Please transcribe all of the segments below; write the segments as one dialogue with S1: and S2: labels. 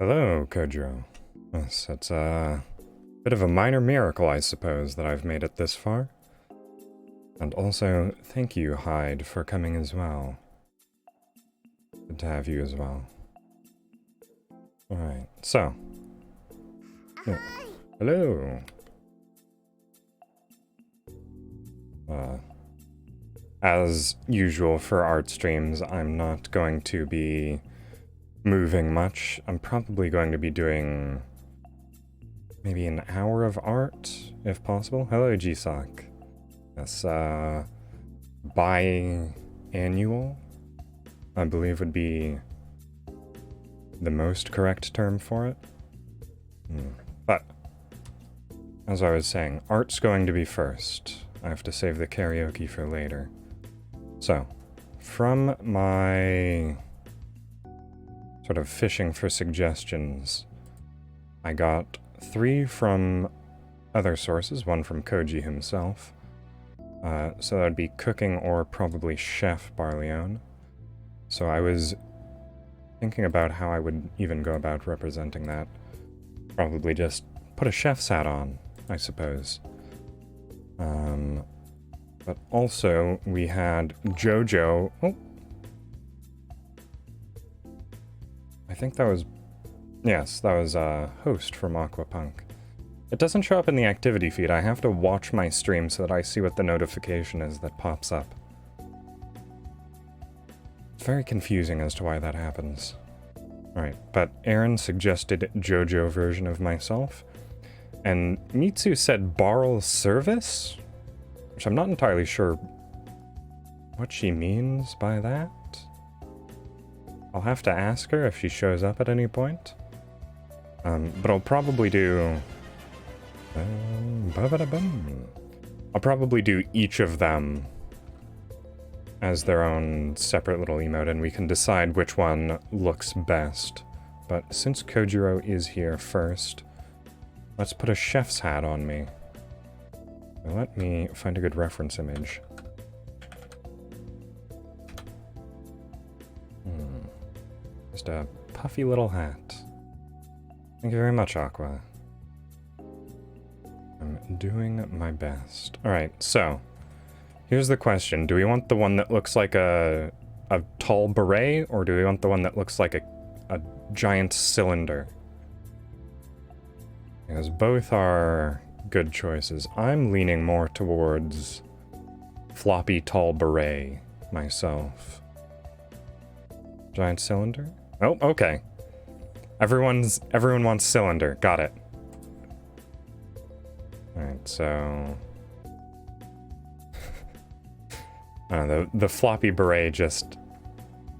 S1: Hello, Kojo. Yes, it's a bit of a minor miracle, I suppose, that I've made it this far. And also, thank you, Hyde, for coming as well. Good to have you as well. Alright, so. Yeah. Hello! As usual for art streams, I'm not going to be moving much. I'm probably going to be doing maybe an hour of art, if possible. Hello, G-Sock. Yes, biannual, I believe would be the most correct term for it. But, as I was saying, art's going to be first. I have to save the karaoke for later. So, from my sort of fishing for suggestions, I got 3 from other sources, 1 from Koji himself. So that would be cooking or probably Chef Barleone. So I was thinking about how I would even go about representing that. Probably just put a chef's hat on, I suppose. But also, we had Jojo. Oh! I think that was... Yes, that was Host from Aquapunk. It doesn't show up in the activity feed. I have to watch my stream so that I see what the notification is that pops up. It's very confusing as to why that happens. Alright, but Aaron suggested Jojo version of myself. And Mitsu said Barrel Service? Which I'm not entirely sure what she means by that. I'll have to ask her if she shows up at any point. But I'll probably do... I'll probably do each of them as their own separate little emote, and we can decide which one looks best. But since Kojiro is here first, let's put a chef's hat on me. Now let me find a good reference image. Just a puffy little hat. Thank you very much, Aqua. I'm doing my best. Alright, so, here's the question. Do we want the one that looks like a tall beret, or do we want the one that looks like a giant cylinder? Because both are good choices. I'm leaning more towards floppy tall beret myself. Giant cylinder? Oh, okay. Everyone wants cylinder. Got it. Alright, so... the floppy beret just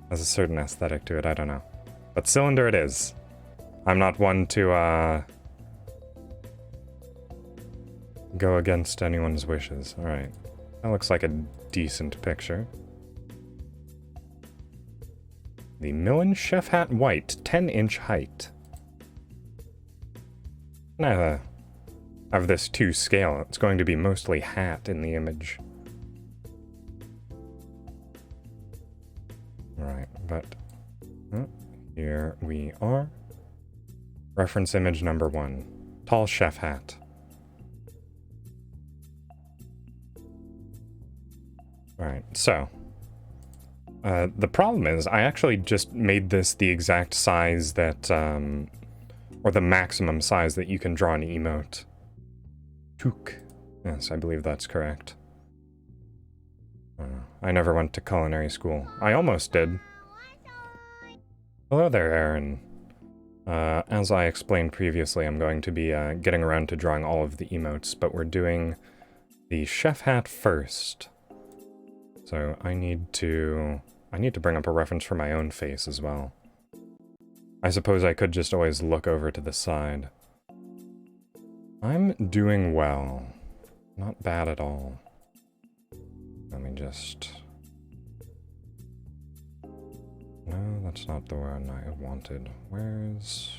S1: has a certain aesthetic to it, I don't know. But cylinder it is. I'm not one to, go against anyone's wishes. Alright. That looks like a decent picture. The Millen Chef Hat White, 10-inch height. Now, of this 2 scale, it's going to be mostly hat in the image. Right, but here we are. Reference image number 1. Tall chef hat. Alright, so. The problem is, I actually just made this the exact size that, or the maximum size that you can draw an emote. Took. Yes, I believe that's correct. I never went to culinary school. I almost did. Hello there, Aaron. As I explained previously, I'm going to be getting around to drawing all of the emotes, but we're doing the chef hat first. So I need to bring up a reference for my own face as well. I suppose I could just always look over to the side. I'm doing well. Not bad at all. Let me just... No, that's not the one I wanted. Where's...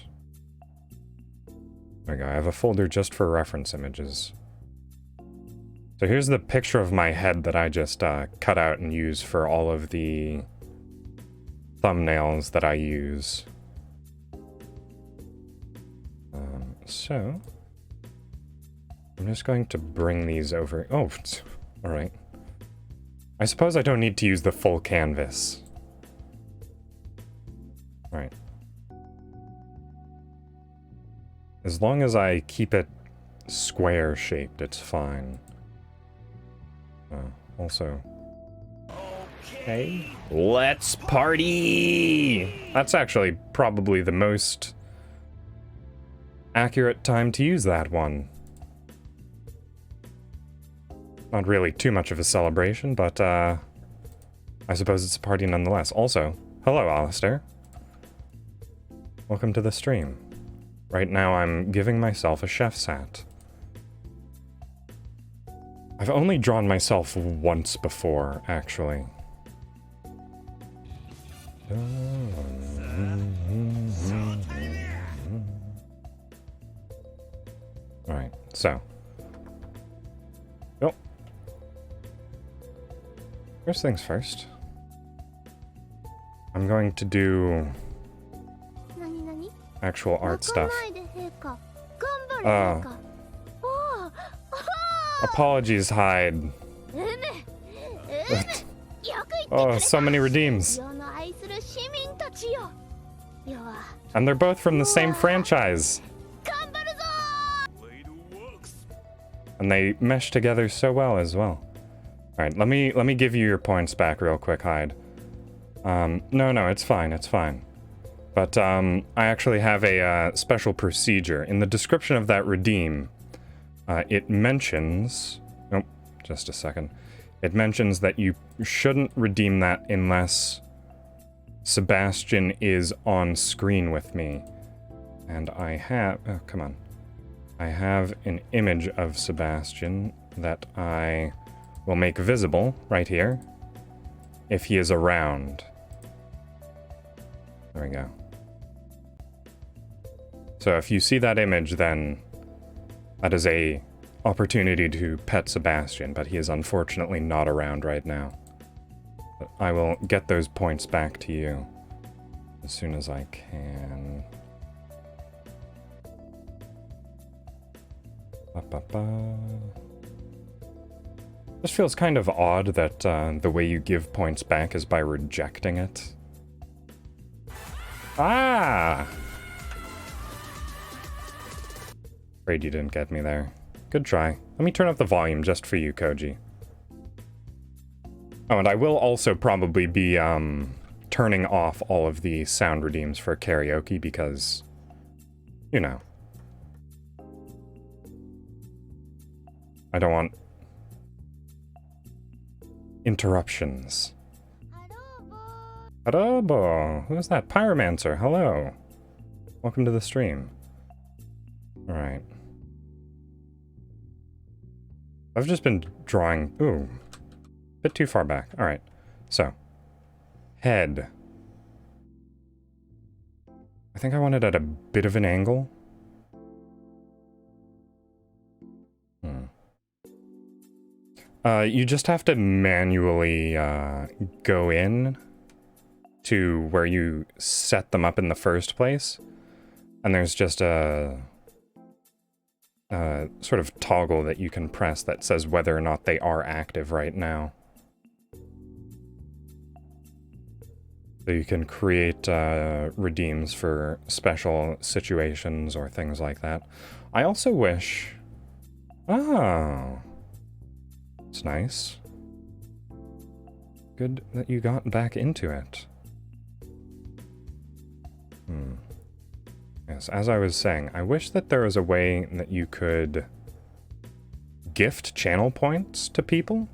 S1: There we go, I have a folder just for reference images. So here's the picture of my head that I just cut out and use for all of the thumbnails that I use. so I'm just going to bring these over. Oh, all right. I suppose I don't need to use the full canvas. All right. As long as I keep it square shaped, it's fine. Also. Okay. Let's party! That's actually probably the most accurate time to use that one. Not really too much of a celebration, but I suppose it's a party nonetheless. Also, hello, Alistair. Welcome to the stream. Right now I'm giving myself a chef's hat. I've only drawn myself once before, actually. Alright, so. Oh. First things first. I'm going to do actual art stuff. Apologies, Hyde. Oh, so many redeems. And they're both from the same franchise. And they mesh together so well as well. Alright, let me give you your points back real quick, Hyde. No, it's fine, it's fine. But, I actually have a, special procedure. In the description of that redeem, it mentions... Oh, just a second. It mentions that you shouldn't redeem that unless Sebastian is on screen with me. And I have... Oh, come on. I have an image of Sebastian that I will make visible right here if he is around. There we go. So if you see that image, then that is a opportunity to pet Sebastian, but he is unfortunately not around right now. But I will get those points back to you as soon as I can. This feels kind of odd that the way you give points back is by rejecting it. Ah! Afraid you didn't get me there. Good try. Let me turn up the volume just for you, Koji. Oh, and I will also probably be turning off all of the sound redeems for karaoke because, you know, I don't want interruptions. Adobo! Who's that? Pyromancer, hello. Welcome to the stream. Alright. I've just been drawing... Ooh. A bit too far back. Alright. So. Head. I think I want it at a bit of an angle. You just have to manually go in to where you set them up in the first place. And there's just a sort of toggle that you can press that says whether or not they are active right now. So you can create redeems for special situations or things like that. I also wish... Oh... It's nice. Good that you got back into it. Yes, as I was saying, I wish that there was a way that you could gift channel points to people.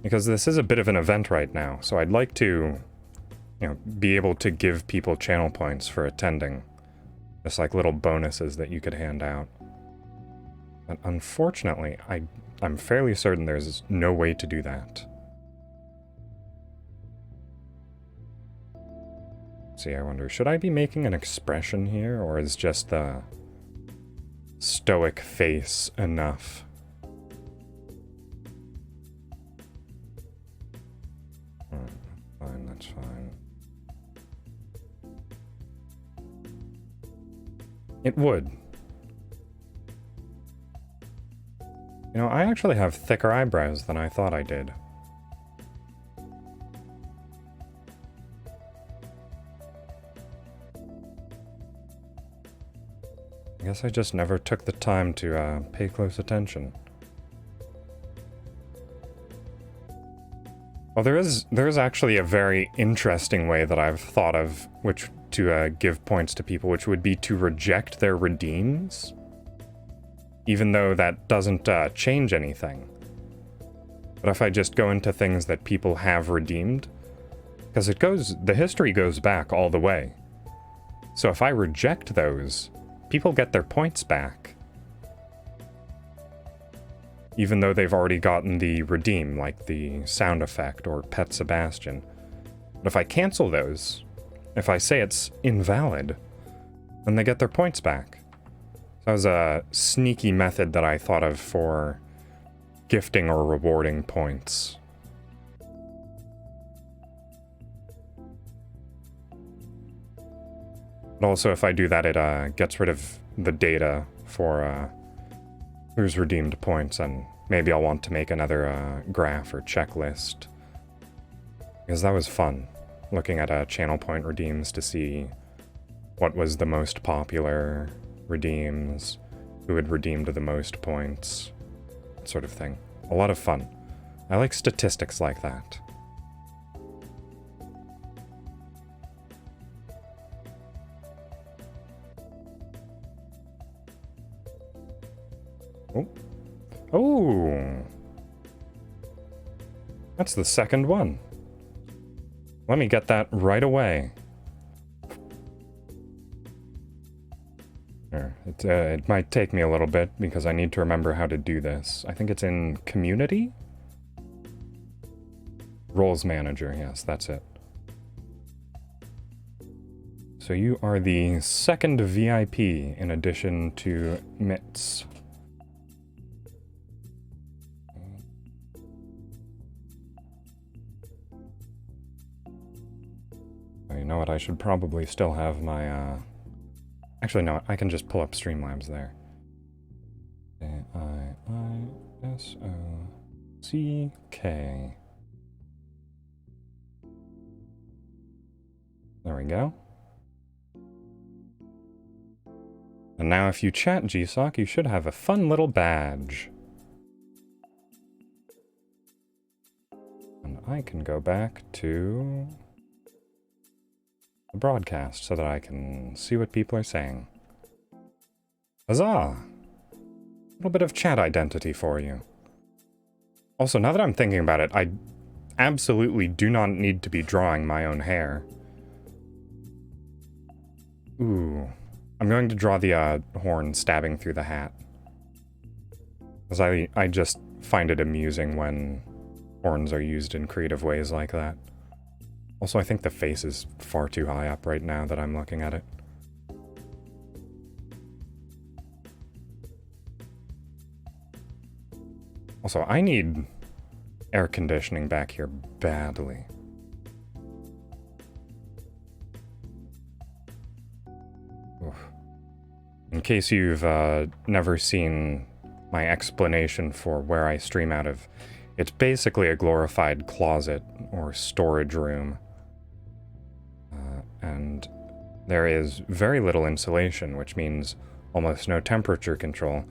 S1: Because this is a bit of an event right now, so I'd like to, you know, be able to give people channel points for attending. Just like little bonuses that you could hand out. But unfortunately, I'm fairly certain there's no way to do that. See, I wonder, should I be making an expression here, or is just the stoic face enough? Fine, that's fine. It would. You know, I actually have thicker eyebrows than I thought I did. I guess I just never took the time to pay close attention. Well, there is actually a very interesting way that I've thought of which to give points to people, which would be to reject their redeems, even though that doesn't change anything. But if I just go into things that people have redeemed, because the history goes back all the way. So if I reject those, people get their points back. Even though they've already gotten the redeem, like the sound effect or Pet Sebastian. But if I cancel those, if I say it's invalid, then they get their points back. That was a sneaky method that I thought of for gifting or rewarding points. But also, if I do that, it gets rid of the data for who's redeemed points, and maybe I'll want to make another graph or checklist. Because that was fun, looking at channel point redeems to see what was the most popular redeems, who had redeemed the most points, that sort of thing. A lot of fun. I like statistics like that. Oh. Oh! That's the second one. Let me get that right away. It might take me a little bit because I need to remember how to do this. I think it's in Community? Roles Manager, yes, that's it. So you are the second VIP in addition to Mitz. You know what, I should probably still have my, Actually, no, I can just pull up Streamlabs there. A-I-I-S-O-C-K. There we go. And now if you chat GSOC, you should have a fun little badge. And I can go back to the broadcast so that I can see what people are saying. Huzzah! A little bit of chat identity for you. Also, now that I'm thinking about it, I absolutely do not need to be drawing my own hair. Ooh. I'm going to draw the horn stabbing through the hat. Because I just find it amusing when horns are used in creative ways like that. Also, I think the face is far too high up right now that I'm looking at it. Also, I need air conditioning back here badly. Oof. In case you've never seen my explanation for where I stream out of, it's basically a glorified closet or storage room. And there is very little insulation, which means almost no temperature control,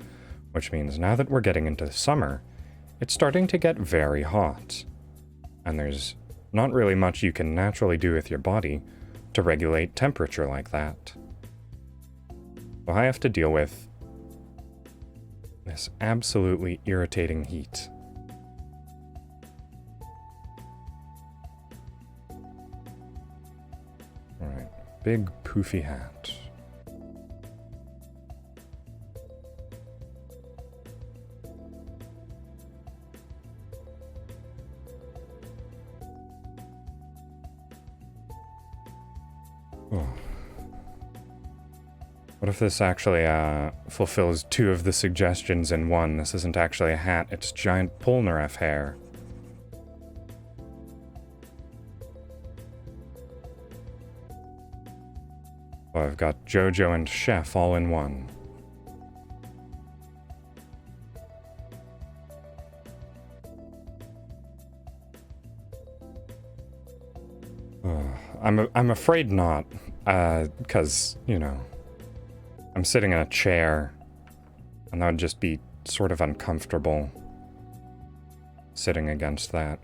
S1: which means now that we're getting into summer, it's starting to get very hot. And there's not really much you can naturally do with your body to regulate temperature like that. So I have to deal with this absolutely irritating heat. Alright, big poofy hat. Oh. What if this actually fulfills two of the suggestions in one? This isn't actually a hat, it's giant Polnareff hair. So I've got JoJo and Chef all in one. I'm afraid not, because, you know, I'm sitting in a chair, and that would just be sort of uncomfortable sitting against that.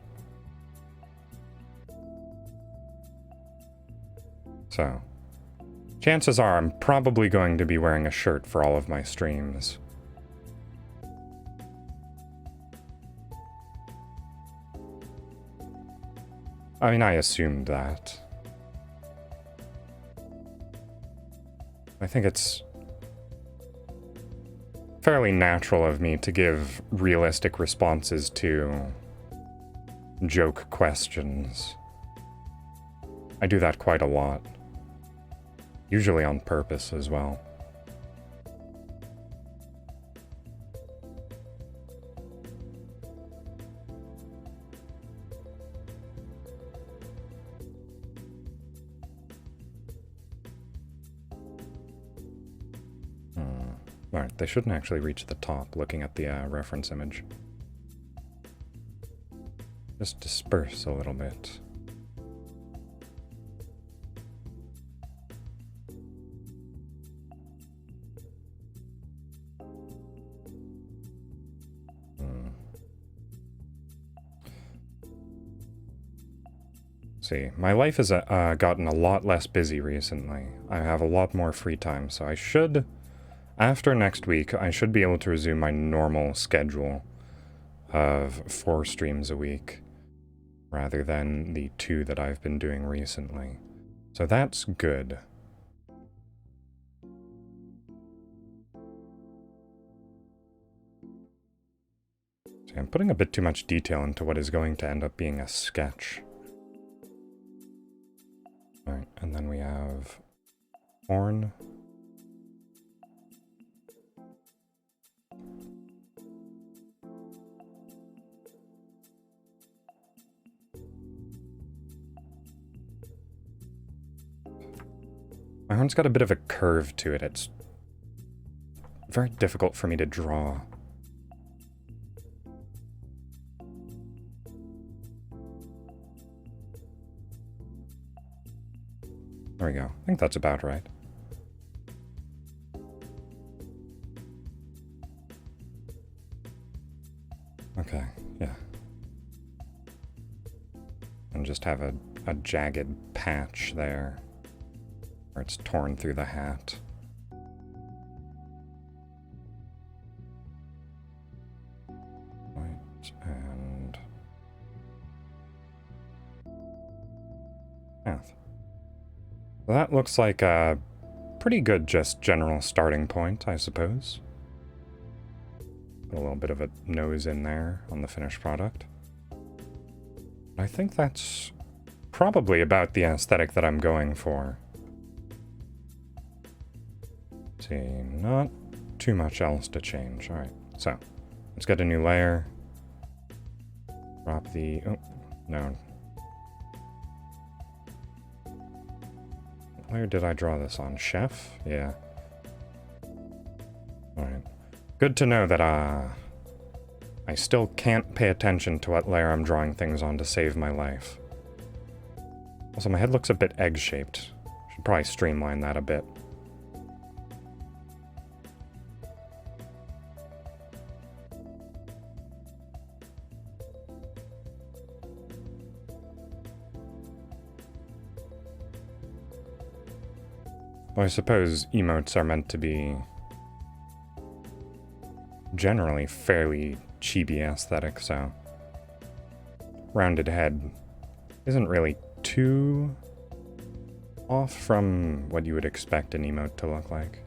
S1: So, chances are I'm probably going to be wearing a shirt for all of my streams. I mean, I assumed that. I think it's fairly natural of me to give realistic responses to joke questions. I do that quite a lot. Usually on purpose as well. Alright, they shouldn't actually reach the top looking at the reference image. Just disperse a little bit. See, my life has gotten a lot less busy recently. I have a lot more free time, so I should... After next week, I should be able to resume my normal schedule of 4 streams a week, rather than the 2 that I've been doing recently. So that's good. See, I'm putting a bit too much detail into what is going to end up being a sketch. Alright, and then we have horn. My horn's got a bit of a curve to it. It's very difficult for me to draw. There we go. I think that's about right. Okay, yeah. And just have a jagged patch there, where it's torn through the hat. Right, and... path. So that looks like a pretty good just general starting point, I suppose. Put a little bit of a nose in there on the finished product. I think that's probably about the aesthetic that I'm going for. Let's see, not too much else to change. Alright, so let's get a new layer. Drop the... oh, no. What layer did I draw this on? Chef? Yeah. Alright. Good to know that, I still can't pay attention to what layer I'm drawing things on to save my life. Also, my head looks a bit egg-shaped. Should probably streamline that a bit. Well, I suppose emotes are meant to be generally fairly chibi aesthetic, so rounded head isn't really too off from what you would expect an emote to look like.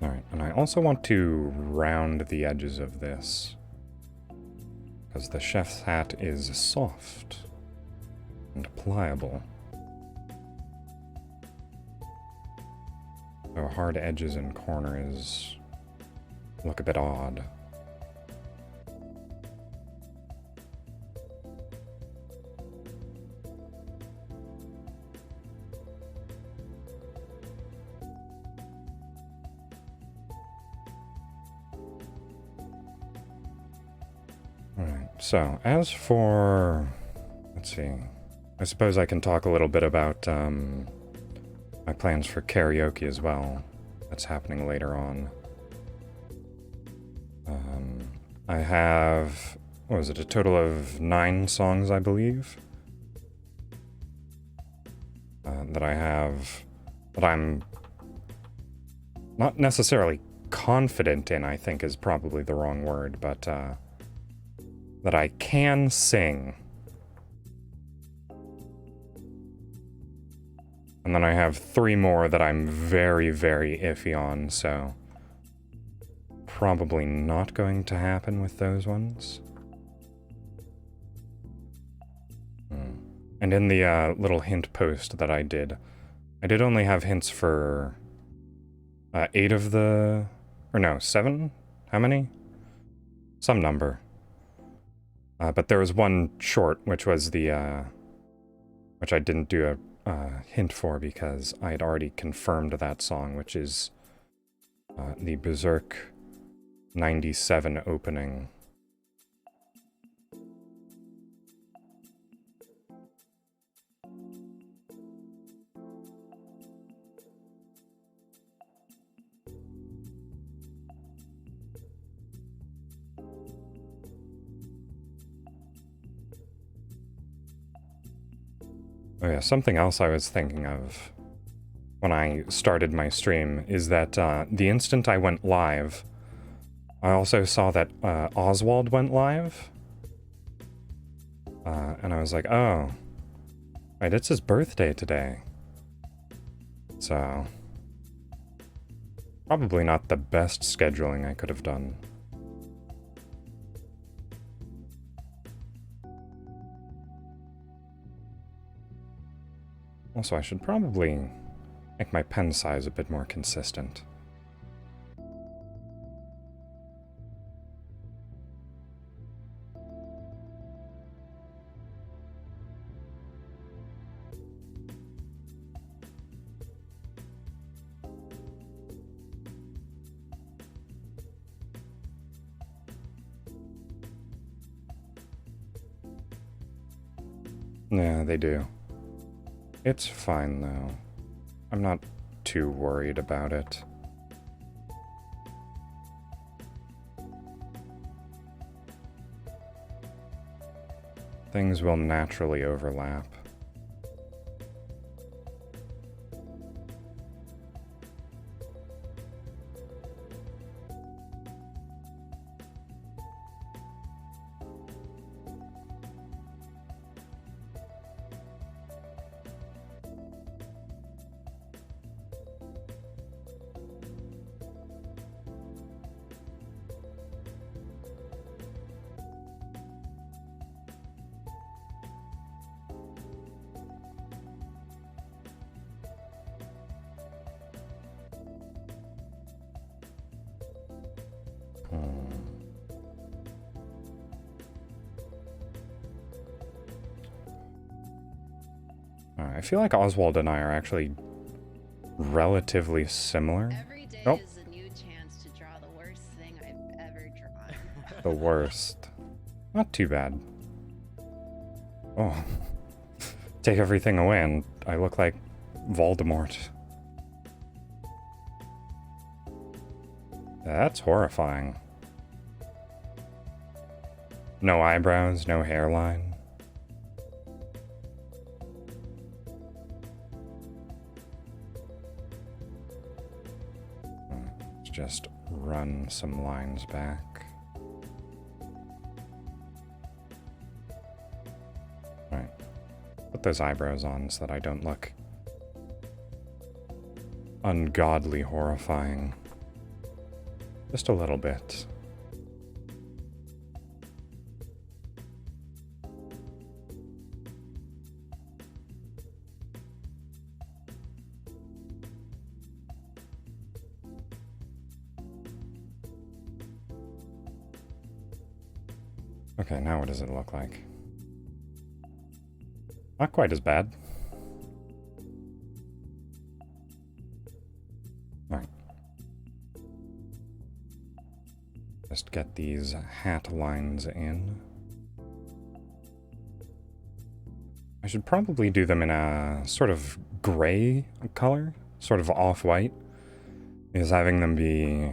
S1: Alright, and I also want to round the edges of this, because the chef's hat is soft and pliable. So hard edges and corners look a bit odd. so as for... let's see. I suppose I can talk a little bit about my plans for karaoke as well. That's happening later on. I have, what was it, a total of 9 songs, I believe, that I'm not necessarily confident in, I think is probably the wrong word, but that I can sing. And then I have 3 more that I'm very, very iffy on, so probably not going to happen with those ones. And in the little hint post that I did only have hints for 8 of the... or no, 7? How many? Some number. But there was one short, which was the... which I didn't do a hint for because I had already confirmed that song, which is the Berserk 97 opening. Oh yeah, something else I was thinking of when I started my stream is that the instant I went live, I also saw that Oswald went live. And I was like, oh, right, it's his birthday today. So, probably not the best scheduling I could have done. Also, I should probably make my pen size a bit more consistent. Yeah, they do. It's fine, though. I'm not too worried about it. Things will naturally overlap. I feel like Oswald and I are actually relatively similar.
S2: Every day is a new chance to draw the worst thing I've ever drawn.
S1: The worst. Not too bad. Oh. Take everything away and I look like Voldemort. That's horrifying. No eyebrows, no hairline. Let's just run some lines back. Right. Put those eyebrows on so that I don't look ungodly horrifying. Just a little bit. Okay, now what does it look like? Not quite as bad. Alright. Just get these hat lines in. should probably do them in a sort of gray color, sort of off-white, because having them be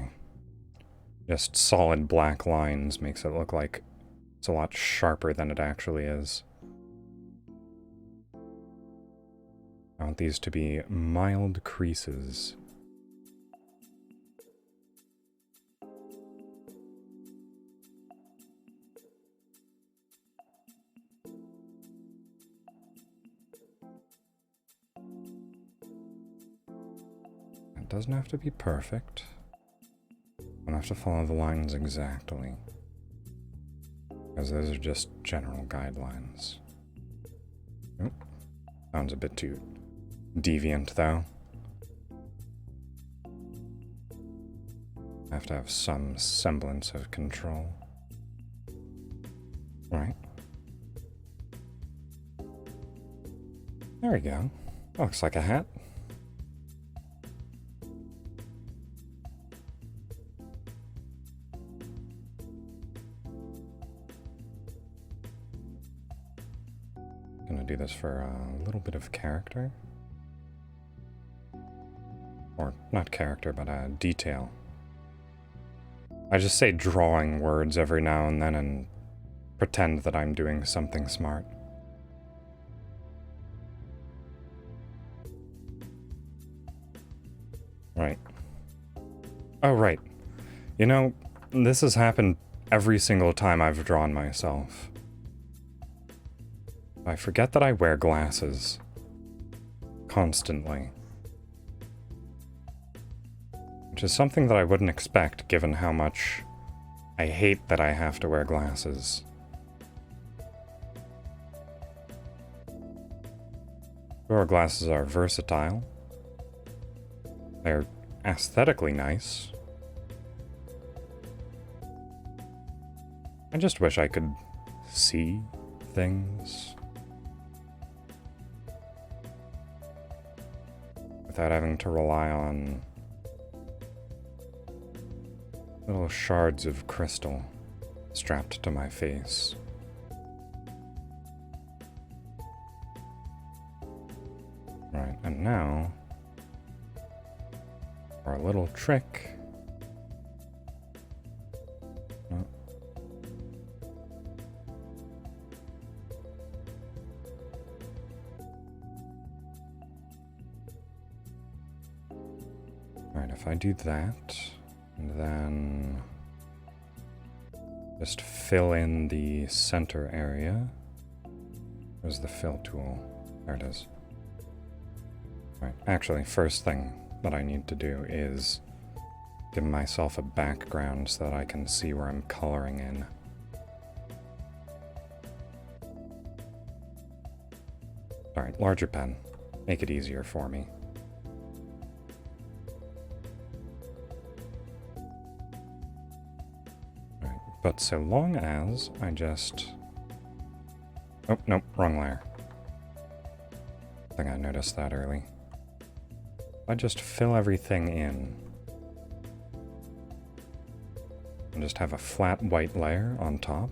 S1: just solid black lines makes it look like it's a lot sharper than it actually is. I want these to be mild creases. It doesn't have to be perfect. I don't have to follow the lines exactly, because those are just general guidelines. Oh, sounds a bit too deviant, though. I have to have some semblance of control. Right. There we go. Looks like a hat. Gonna do this for a little bit of character. Or not character, but detail. I just say drawing words every now and then and pretend that I'm doing something smart. Right. Oh, right. You know, this has happened every single time I've drawn myself. I forget that I wear glasses. Constantly. Which is something that I wouldn't expect, given how much I hate that I have to wear glasses. Your glasses are versatile. They're aesthetically nice. I just wish I could see things without having to rely on little shards of crystal strapped to my face. Right, and now for a little trick. Oh. Alright, if I do that, and then just fill in the center area. Where's the fill tool? There it is. Right, actually, first thing that I need to do is give myself a background so that I can see where I'm coloring in. Alright, larger pen. Make it easier for me. Alright, but so long as I just... Oh, nope, wrong layer. I think I noticed that early. I just fill everything in and just have a flat white layer on top,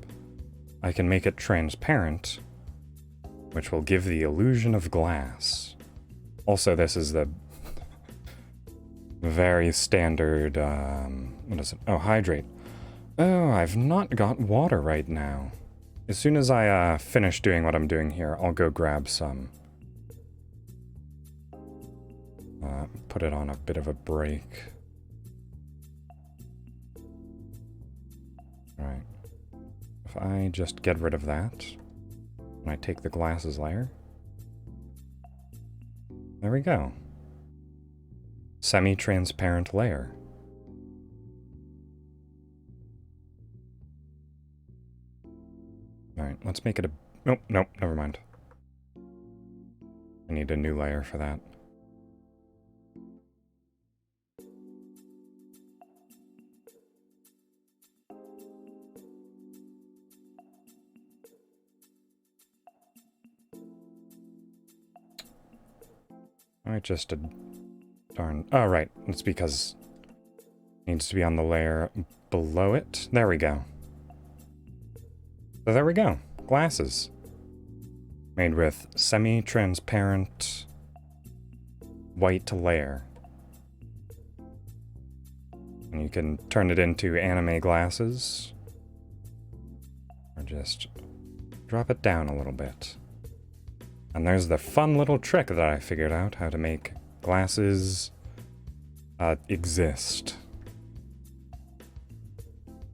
S1: I can make it transparent, which will give the illusion of glass. Also, this is the very standard, what is it? Oh, hydrate. Oh, I've not got water right now. As soon as I finish doing what I'm doing here, I'll go grab some. Put it on a bit of a break. Alright. If I just get rid of that, and I take the glasses layer, there we go. Semi-transparent layer. Alright, let's make it a... Nope, nope, never mind. I need a new layer for that. I just did... Darn... Oh, right. It's because it needs to be on the layer below it. There we go. So there we go. Glasses. made with semi-transparent white layer. And you can turn it into anime glasses, or just drop it down a little bit. And there's the fun little trick that I figured out, how to make glasses exist.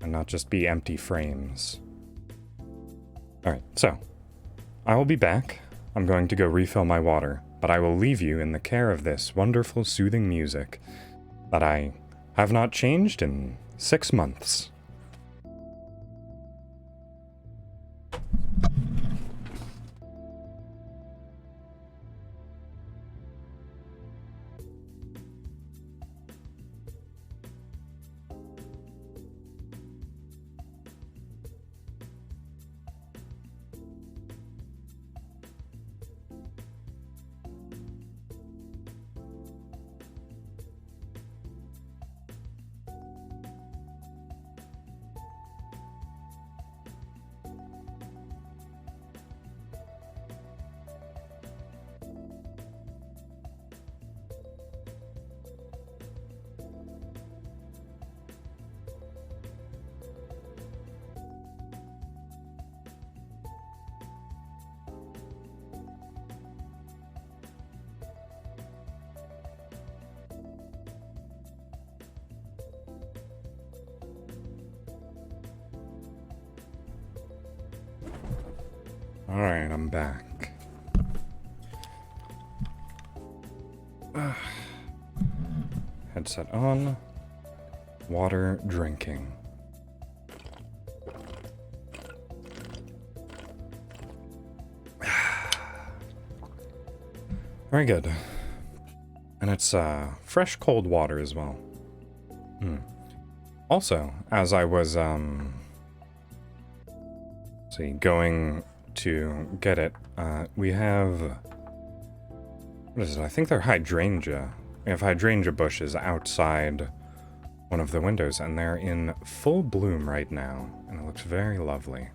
S1: And not just be empty frames. Alright, so, I will be back. I'm going to go refill my water, but I will leave you in the care of this wonderful soothing music that I have not changed in 6 months. Alright, I'm back. Headset on. Water drinking. Very good. And it's fresh cold water as well. Also, as I was going to get it, we have, what is it? I think they're hydrangea. We have hydrangea bushes outside one of the windows, and they're in full bloom right now, and it looks very lovely.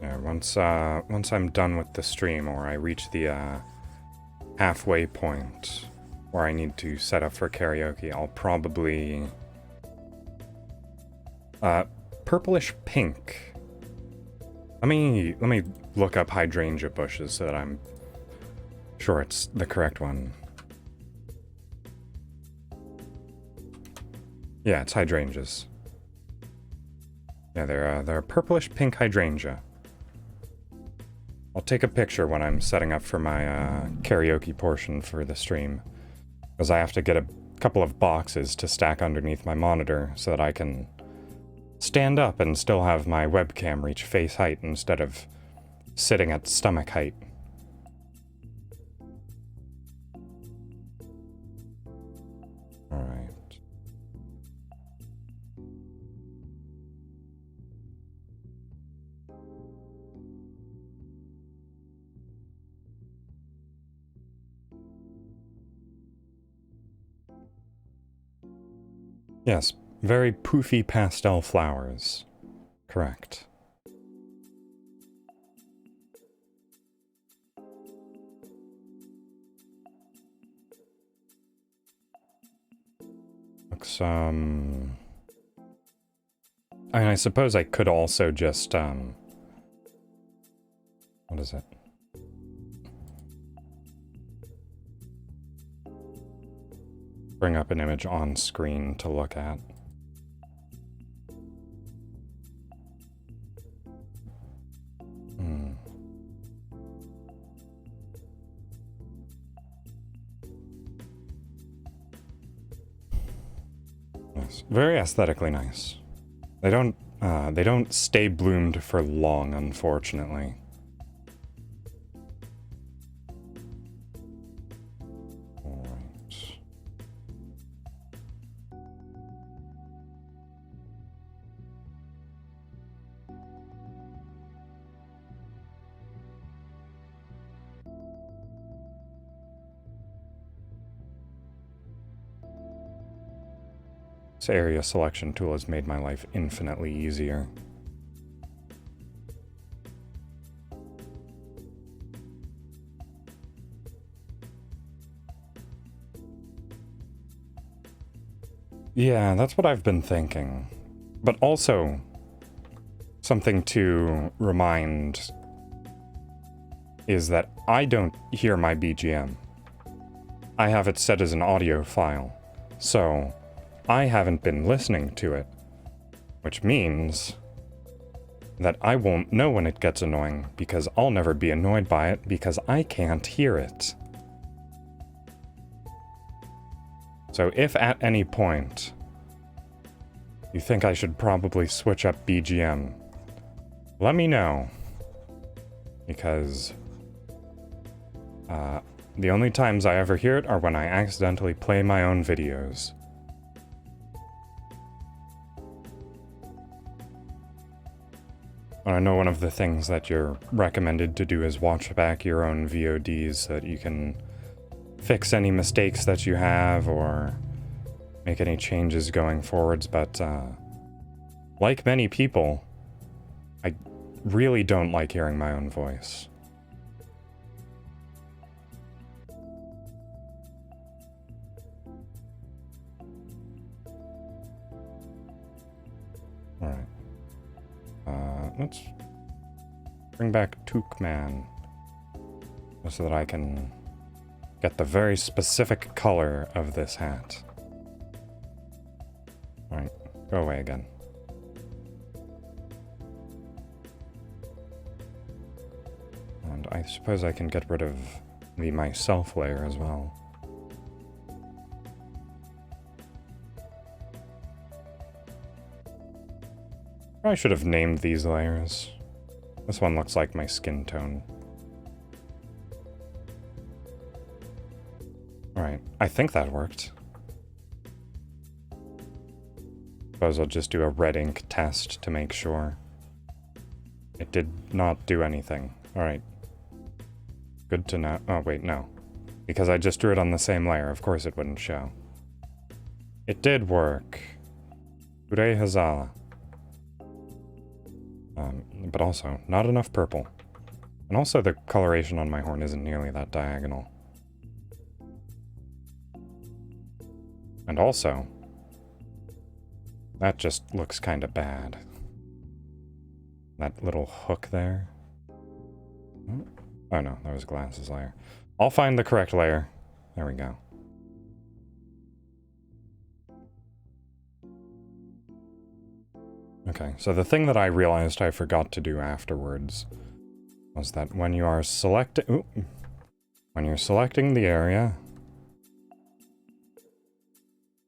S1: Yeah, once I'm done with the stream, or I reach the halfway point where I need to set up for karaoke, I'll probably purplish pink. Let me look up hydrangea bushes so that I'm sure it's the correct one. Yeah, it's hydrangeas. Yeah, they're purplish pink hydrangea. I'll take a picture when I'm setting up for my karaoke portion for the stream, because I have to get a couple of boxes to stack underneath my monitor so that I can stand up and still have my webcam reach face height instead of sitting at stomach height. Alright. Yes, very poofy pastel flowers. Correct. Looks, I mean, I suppose I could also just, what is it? Bring up an image on screen to look at. Yes, very aesthetically nice. They don't stay bloomed for long, unfortunately. This area selection tool has made my life infinitely easier. Yeah, that's what I've been thinking. But also, something to remind is that I don't hear my BGM. I have it set as an audio file, so I haven't been listening to it, which means that I won't know when it gets annoying because I'll never be annoyed by it because I can't hear it. So if at any point you think I should probably switch up BGM, let me know, because the only times I ever hear it are when I accidentally play my own videos. I know one of the things that you're recommended to do is watch back your own VODs so that you can fix any mistakes that you have or make any changes going forwards, but like many people, I really don't like hearing my own voice. Alright. Let's bring back Tookman so that I can get the very specific color of this hat. Alright, go away again. And I suppose I can get rid of the myself layer as well. I should have named these layers. This one looks like my skin tone. Alright, I think that worked. Suppose I'll just do a red ink test to make sure. It did not do anything. Alright. Good to know. Oh, wait, no. Because I just drew it on the same layer, of course it wouldn't show. It did work. Hooray huzzah. But also, not enough purple. And also the coloration on my horn isn't nearly that diagonal. And also, that just looks kind of bad. That little hook there. Oh no, that was glasses layer. I'll find the correct layer. There we go. Okay, so the thing that I realized I forgot to do afterwards was that when you are when you're selecting the area...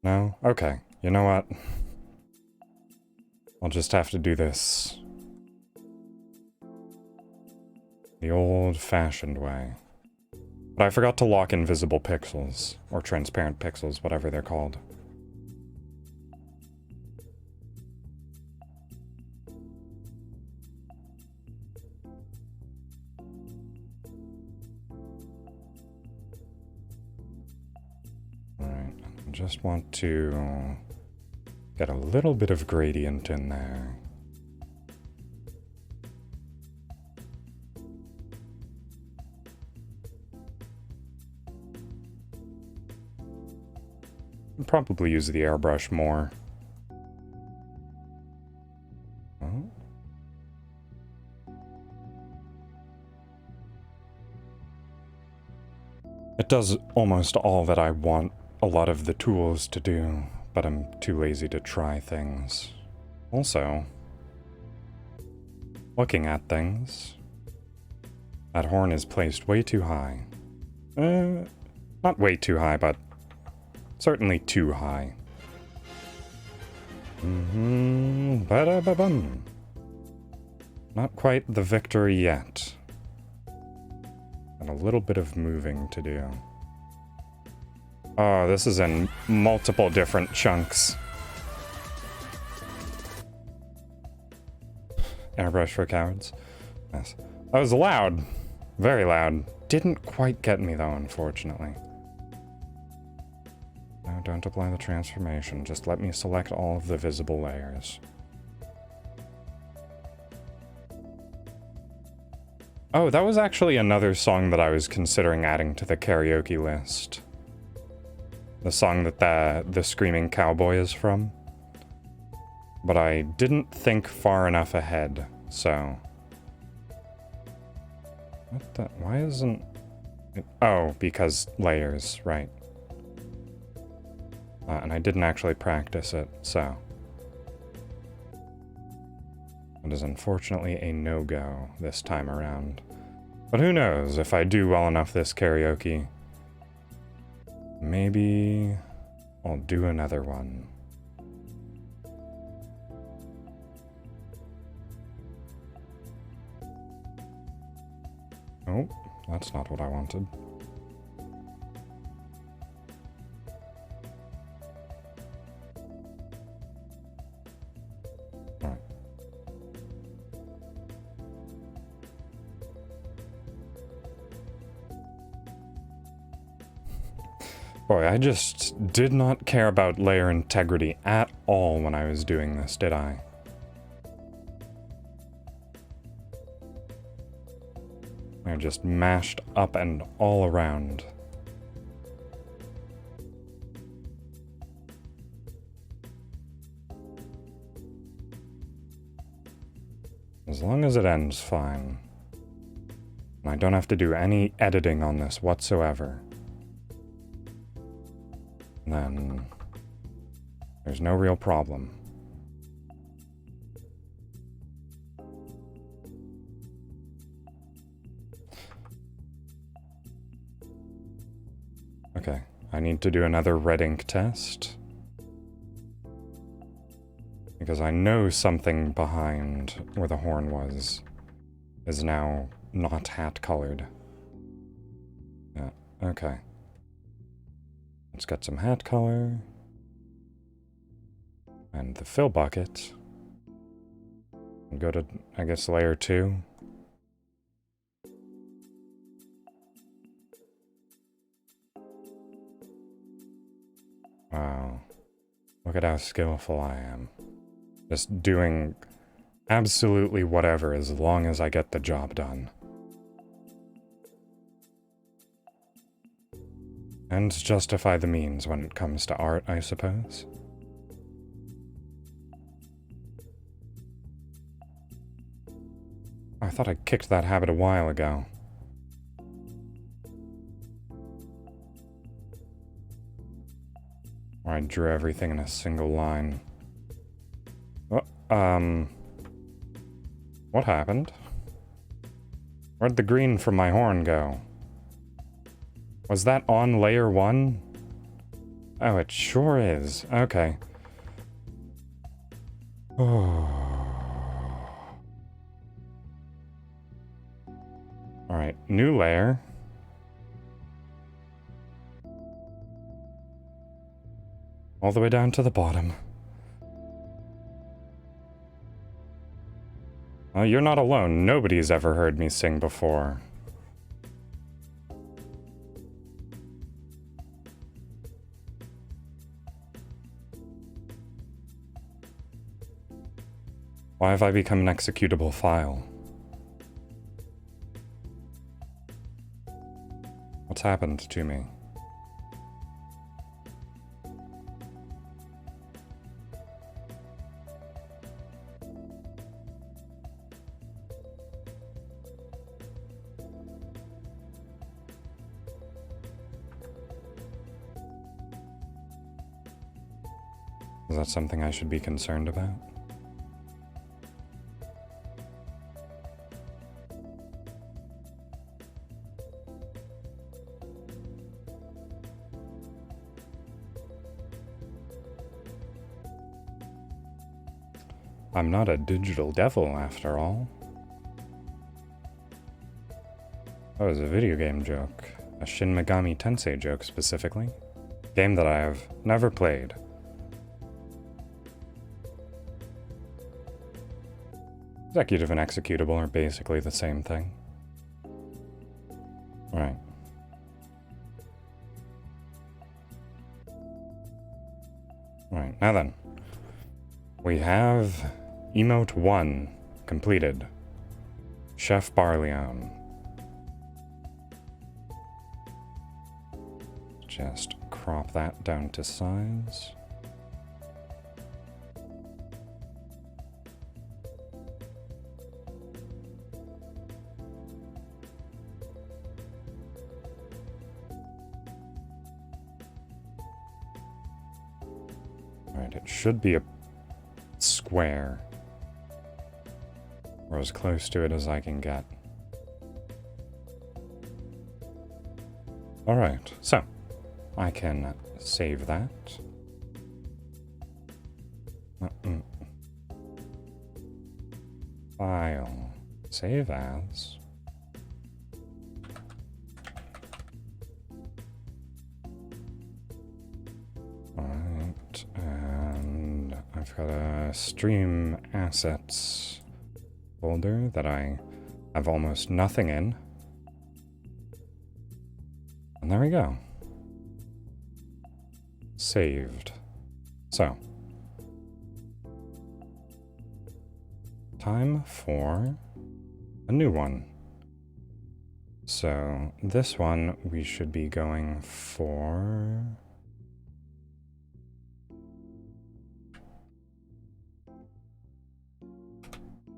S1: No? Okay, you know what? I'll just have to do this the old-fashioned way. But I forgot to lock invisible pixels, or transparent pixels, whatever they're called. Alright, I just want to get a little bit of gradient in there. I'll probably use the airbrush more. Oh. It does almost all that I want a lot of the tools to do, but I'm too lazy to try things. Also, looking at things, that horn is placed way too high. Not way too high, but certainly too high. Ba-da-ba-bum. Not quite the victory yet. And a little bit of moving to do. Oh, this is in multiple different chunks. Airbrush for cowards. Yes. That was loud. Very loud. Didn't quite get me though, unfortunately. No, don't apply the transformation. Just let me select all of the visible layers. Oh, that was actually another song that I was considering adding to the karaoke list. The song that the Screaming Cowboy is from. But I didn't think far enough ahead, so... What the... Why isn't... Oh, because layers, right. And I didn't actually practice it, so... It is unfortunately a no-go this time around. But who knows, if I do well enough this karaoke... Maybe... I'll do another one. Oh, that's not what I wanted. Alright. Boy, I just did not care about layer integrity at all when I was doing this, did I? I just mashed up and all around. As long as it ends fine. And I don't have to do any editing on this whatsoever. Then there's no real problem. Okay, I need to do another red ink test. Because I know something behind where the horn was is now not hat-colored. Yeah, okay. Let's get some hat color. And the fill bucket. And go to, I guess, layer 2. Wow. Look at how skillful I am. Just doing absolutely whatever as long as I get the job done. And justify the means when it comes to art, I suppose. I thought I kicked that habit a while ago. Where I drew everything in a single line. What happened? Where'd the green from my horn go? Was that on layer 1? Oh, it sure is. Okay. Alright, new layer. All the way down to the bottom. Oh, you're not alone. Nobody's ever heard me sing before. Why have I become an executable file? What's happened to me? Is that something I should be concerned about? I'm not a digital devil, after all. That was a video game joke. A Shin Megami Tensei joke, specifically. Game that I have never played. Executive and executable are basically the same thing. Right. Alright, now then. We have emote 1 completed. Chef Barleon. Just crop that down to size. Alright, it should be a square. Or as close to it as I can get. Alright, so I can save that. File. Save as. Alright, and I've got a stream assets folder that I have almost nothing in. And there we go. Saved. So. Time for a new one. So this one we should be going for...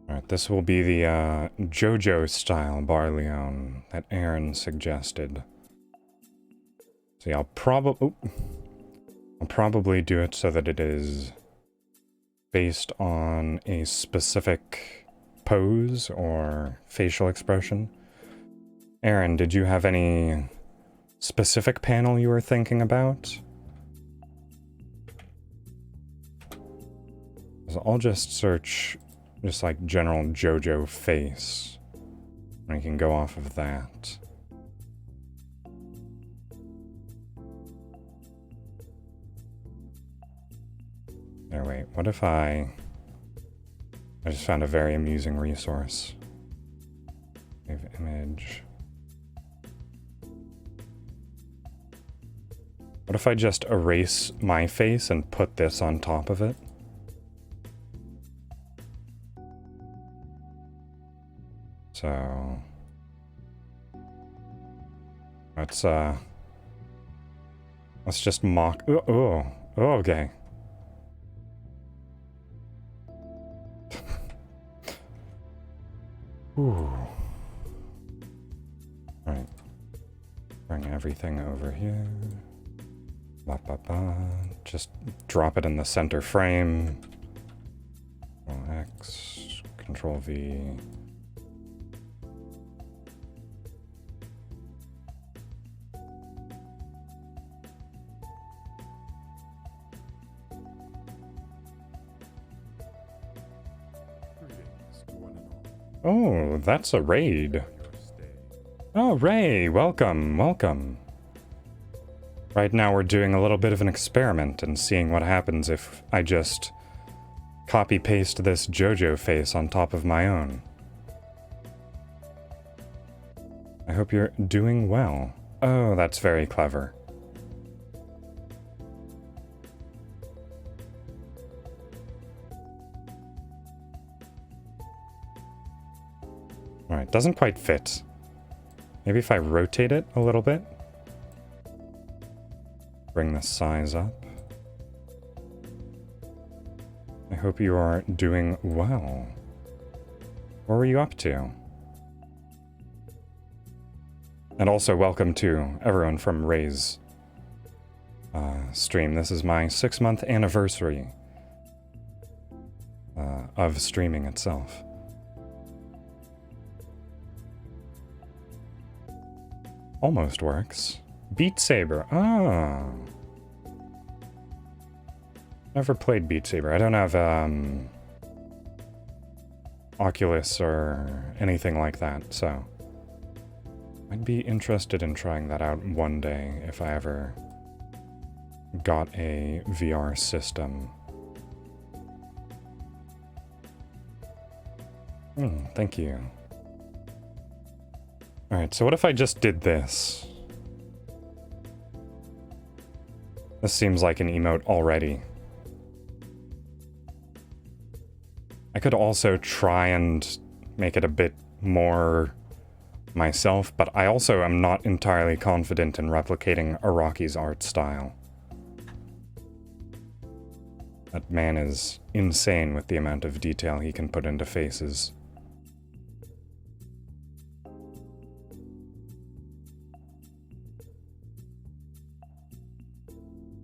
S1: Alright, this will be the JoJo style Barleon that Aaron suggested. See, I'll probably do it so that it is based on a specific pose or facial expression. Aaron, did you have any specific panel you were thinking about? So I'll just search just like general JoJo face. And we can go off of that. There, wait, what if I just found a very amusing resource. Save image. What if I just erase my face and put this on top of it? So let's just mock. Oh, okay. Ooh. Right. Bring everything over here. Ba ba ba. Just drop it in the center frame. Control X, Control V. Oh, that's a raid. Oh, Ray, welcome, welcome. Right now we're doing a little bit of an experiment and seeing what happens if I just copy-paste this JoJo face on top of my own. I hope you're doing well. Oh, that's very clever. Alright, doesn't quite fit. Maybe if I rotate it a little bit. Bring the size up. I hope you are doing well. What were you up to? And also welcome to everyone from Ray's stream. This is my 6-month anniversary of streaming itself. Almost works. Beat Saber. Ah. Never played Beat Saber. I don't have Oculus or anything like that, so I'd be interested in trying that out one day if I ever got a VR system. Thank you. Alright, so what if I just did this? This seems like an emote already. I could also try and make it a bit more myself, but I also am not entirely confident in replicating Araki's art style. That man is insane with the amount of detail he can put into faces.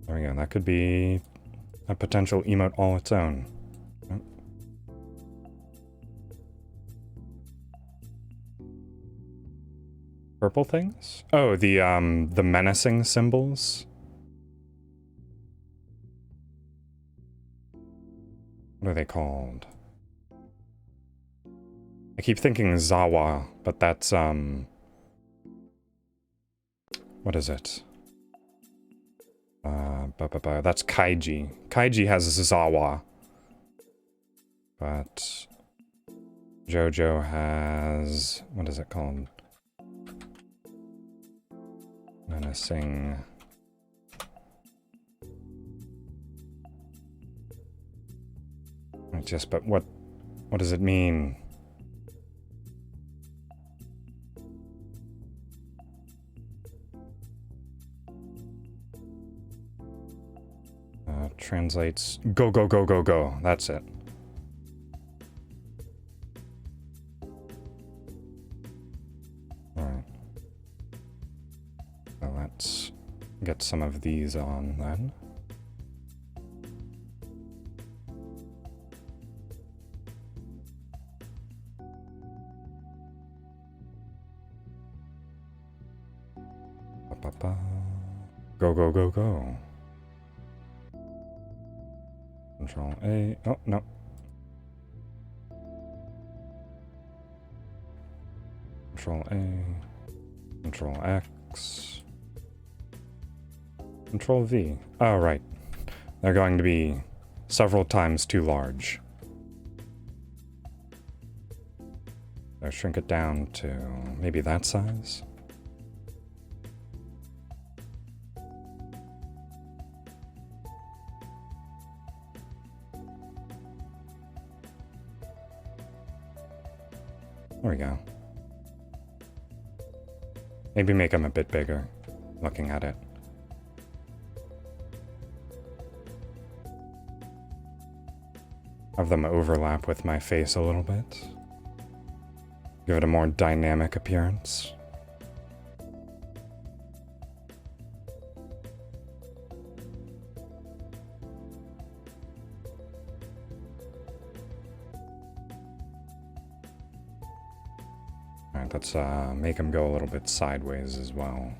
S1: There we go, that could be a potential emote all its own. Purple things? Oh, the menacing symbols? What are they called? I keep thinking Zawa, but that's, what is it? That's Kaiji. Kaiji has Zawa. But JoJo has... what is it called? Menacing... but what does it mean? Translates go, go, go, go, go. That's it. Alright. So let's get some of these on then. Go, go, go, go. Control A. Oh, no. Control A. Control X. Control V. Oh, right. They're going to be several times too large. So shrink it down to maybe that size. There we go. Maybe make them a bit bigger, looking at it. Have them overlap with my face a little bit. Give it a more dynamic appearance. Alright, let's make them go a little bit sideways as well.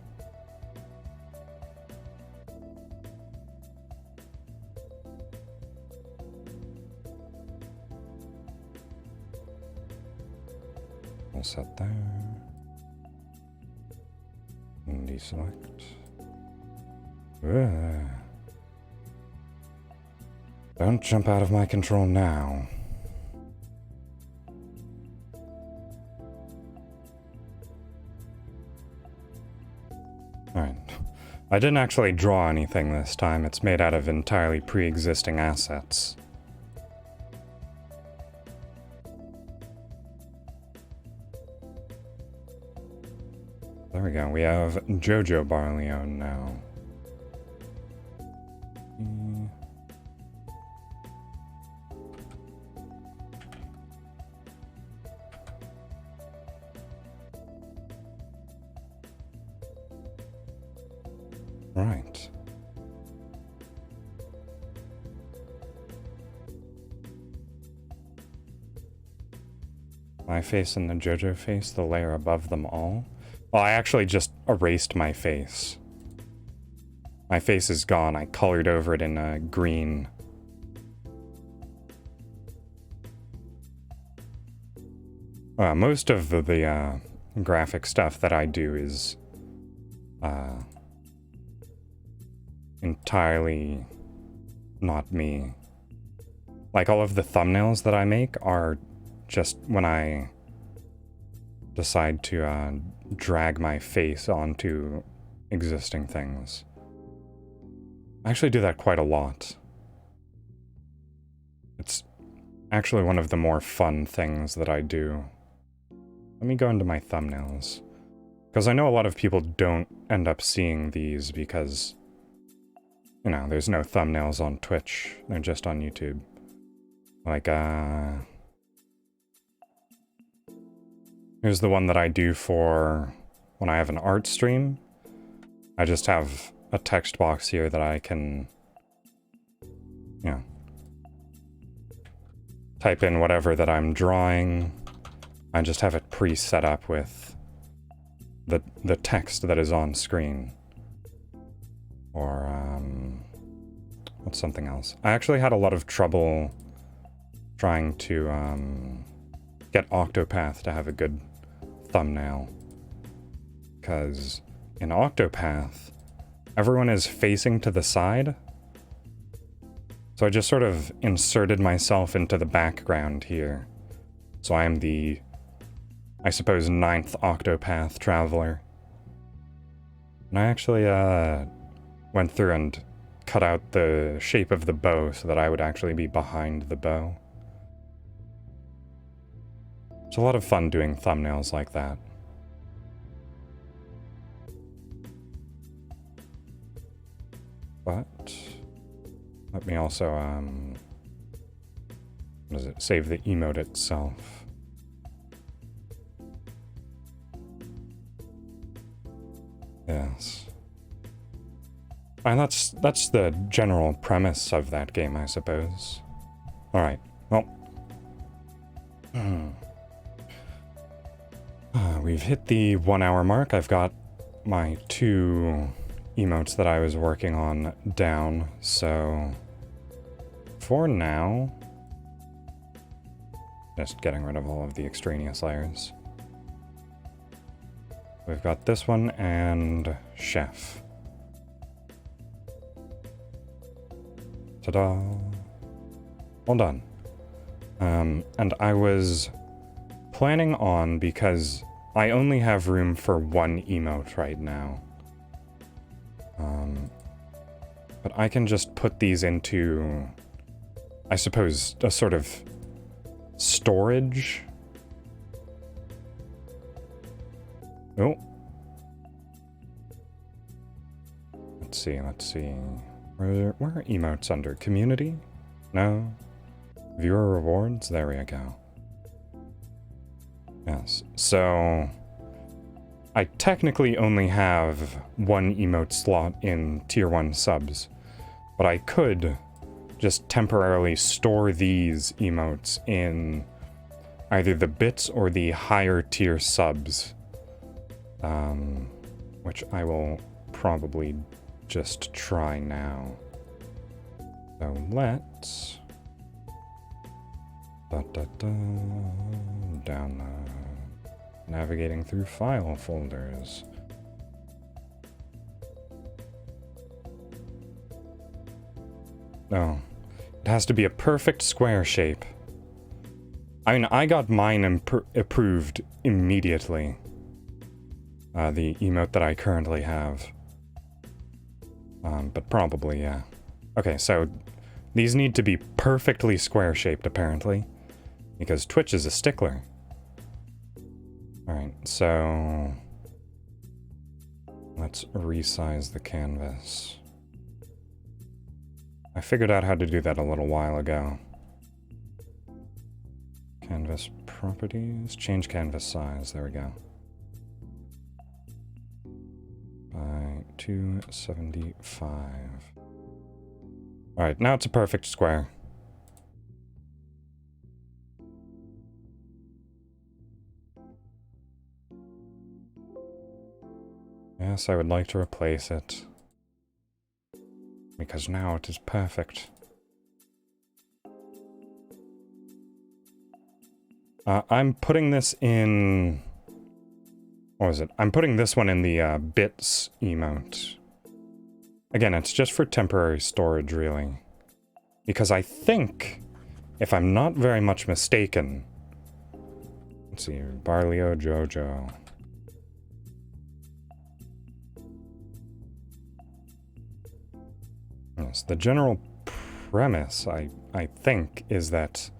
S1: We'll set there. And deselect. Ugh. Don't jump out of my control now. Alright. I didn't actually draw anything this time. It's made out of entirely pre-existing assets. There we go. We have JoJo Barleone now. Right. My face and the JoJo face, the layer above them all. Well, I actually just erased my face. My face is gone. I colored over it in a green. Most of the graphic stuff that I do is entirely not me. Like, all of the thumbnails that I make are just when I decide to drag my face onto existing things. I actually do that quite a lot. actually one of the more fun things that I do. Let me go into my thumbnails. Because I know a lot of people don't end up seeing these because, you know, there's no thumbnails on Twitch. They're just on YouTube. Like, here's the one that I do for when I have an art stream. I just have a text box here that I can, you know, type in whatever that I'm drawing. I just have it pre-set up with the text that is on screen. Or, what's something else? I actually had a lot of trouble trying to, get Octopath to have a good thumbnail. Because in Octopath, everyone is facing to the side. So I just sort of inserted myself into the background here. So I'm the, I suppose, 9th Octopath traveler. And I actually, went through and cut out the shape of the bow so that I would actually be behind the bow. It's a lot of fun doing thumbnails like that. But let me also, what is it? Save the emote itself. Yes. And that's the general premise of that game, I suppose. Alright, well. We've hit the 1 hour mark. I've got my 2 emotes that I was working on down, so for now, just getting rid of all of the extraneous layers. We've got this one and Chef. Ta-da! All done. And I was planning on, because I only have room for 1 emote right now. But I can just put these into, I suppose, a sort of storage. Oh. Let's see. Where are emotes under? Community? No. Viewer rewards? There we go. Yes. So I technically only have 1 emote slot in tier 1 subs, but I could just temporarily store these emotes in either the bits or the higher tier subs, which I will probably just try now. So let's download. Navigating through file folders. No, it has to be a perfect square shape. I mean, I got mine approved immediately. The emote that I currently have. But probably, yeah. Okay, so these need to be perfectly square shaped, apparently, because Twitch is a stickler. Alright, so let's resize the canvas. I figured out how to do that a little while ago. Canvas properties, change canvas size, there we go. By 275. Alright, now it's a perfect square. Yes, I would like to replace it, because now it is perfect. I'm putting this in... What was it? I'm putting this one in the bits emote. Again, it's just for temporary storage, really. Because I think, if I'm not very much mistaken... Let's see, Barlio Jojo... Yes, the general premise, I think, is that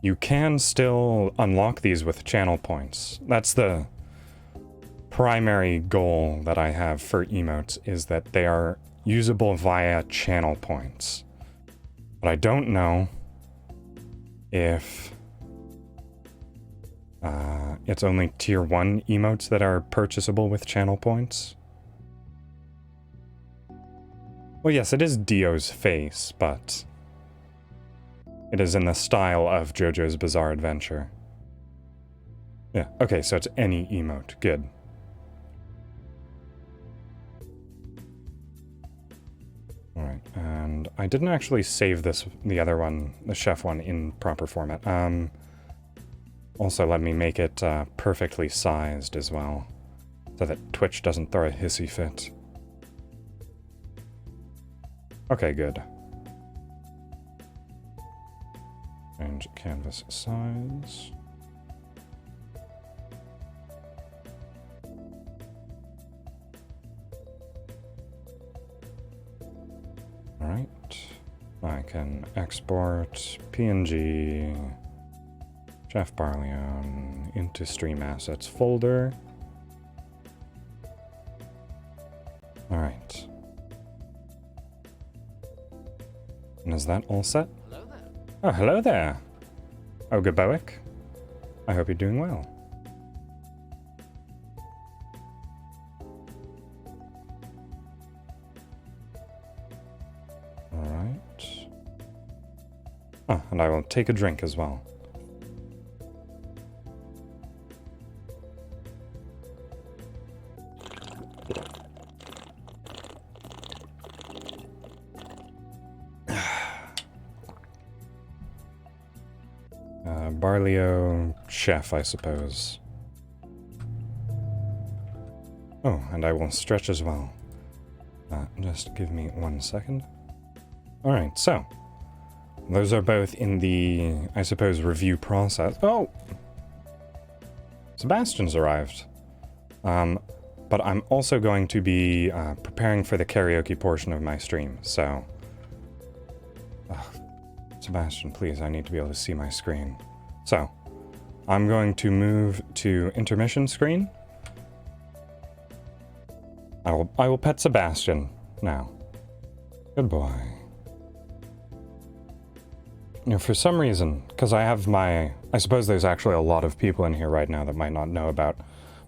S1: you can still unlock these with channel points. That's the primary goal that I have for emotes, is that they are usable via channel points. But I don't know if it's only tier 1 emotes that are purchasable with channel points. Well, yes, it is Dio's face, but it is in the style of JoJo's Bizarre Adventure. Yeah, okay, so it's any emote. Good. Alright, and I didn't actually save the other one, the chef one, in proper format. Also, let me make it perfectly sized as well, so that Twitch doesn't throw a hissy fit. Okay, good. Change canvas size. Alright. I can export PNG Chef Barleon into Stream Assets folder. Alright. And is that all set?
S3: Hello there.
S1: Oh, hello there. Ogaboic. I hope you're doing well. Alright. Oh, and I will take a drink as well. Barleo chef, I suppose. Oh, and I will stretch as well. Just give me 1 second. Alright, so those are both in the, I suppose, review process. Oh! Sebastian's arrived. But I'm also going to be preparing for the karaoke portion of my stream, so... Sebastian, please, I need to be able to see my screen. So, I'm going to move to intermission screen. I will pet Sebastian now. Good boy. You know, for some reason, because I have I suppose there's actually a lot of people in here right now that might not know about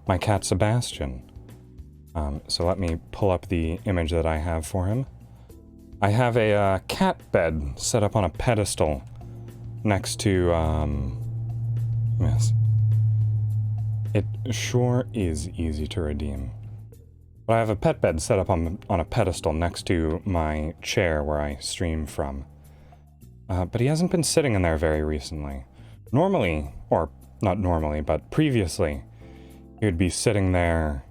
S1: my cat Sebastian. So let me pull up the image that I have for him. I have a cat bed set up on a pedestal next to, yes. It sure is easy to redeem. But I have a pet bed set up on a pedestal next to my chair where I stream from. But he hasn't been sitting in there very recently. Normally, or not normally, but previously, he would be sitting there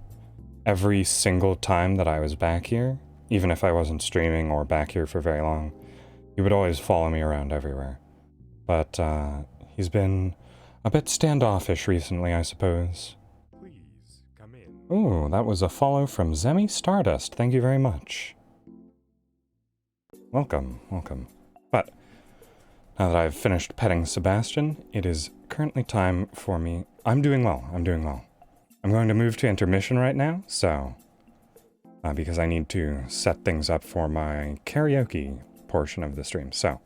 S1: every single time that I was back here, even if I wasn't streaming or back here for very long. He would always follow me around everywhere. But he's been a bit standoffish recently, I suppose.
S4: Please come in.
S1: Ooh, that was a follow from Zemi Stardust. Thank you very much. Welcome, welcome. But now that I've finished petting Sebastian, it is currently time for me. I'm doing well, I'm doing well. I'm going to move to intermission right now, so... because I need to set things up for my karaoke portion of the stream, so...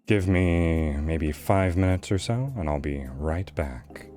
S1: Give me maybe 5 minutes or so, and I'll be right back.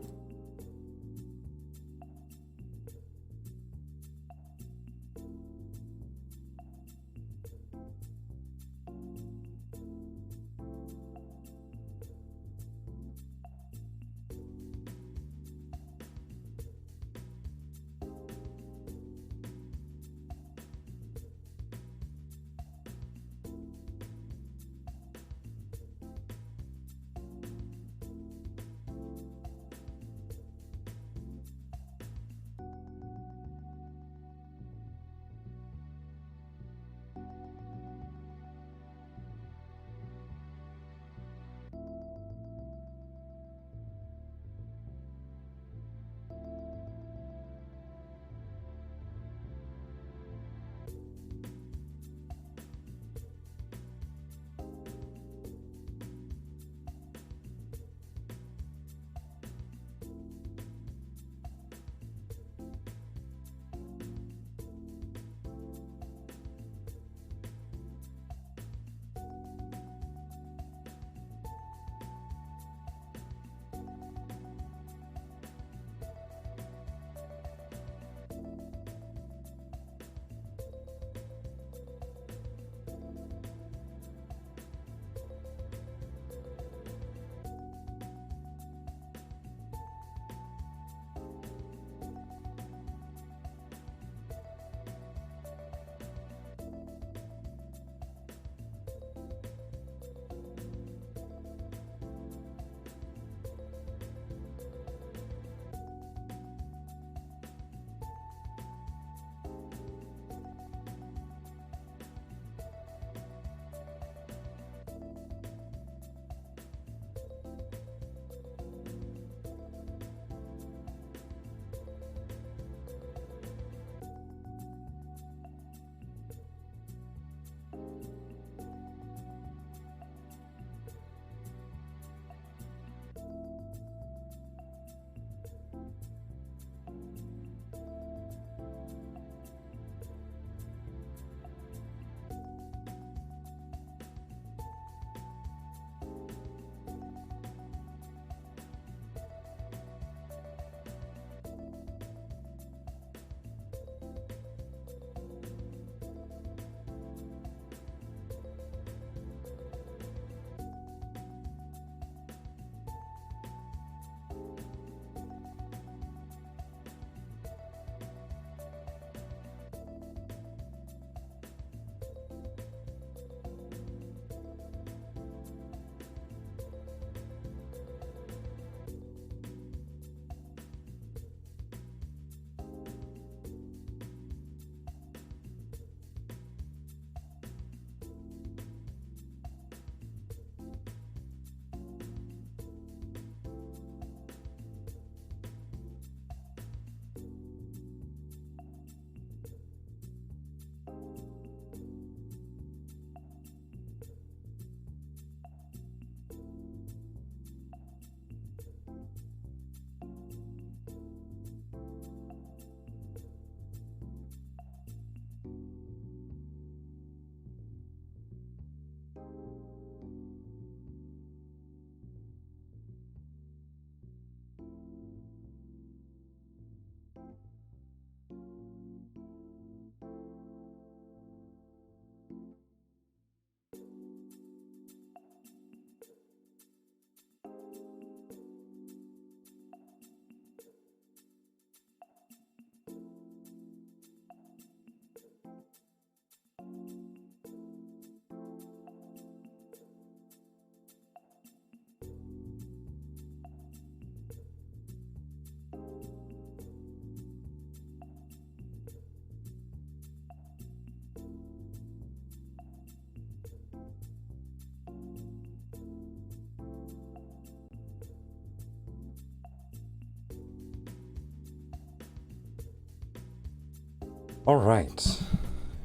S1: All right,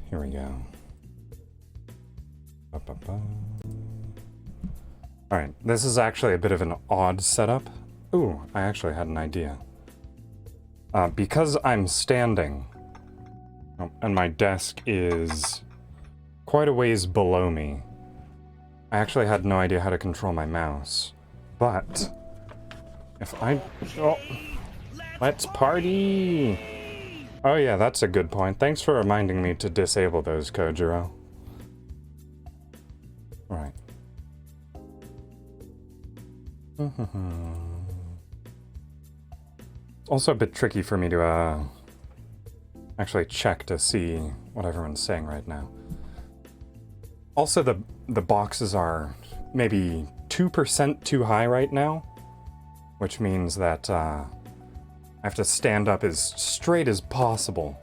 S1: here we go. Ba-ba-ba. All right, this is actually a bit of an odd setup. Ooh, I actually had an idea. Because I'm standing, and my desk is quite a ways below me, I actually had no idea how to control my mouse. But if I... Oh, let's party! Oh yeah, that's a good point. Thanks for reminding me to disable those, Kojiro. Right. Also a bit tricky for me to actually check to see what everyone's saying right now. Also, the boxes are maybe 2% too high right now, which means that I have to stand up as straight as possible.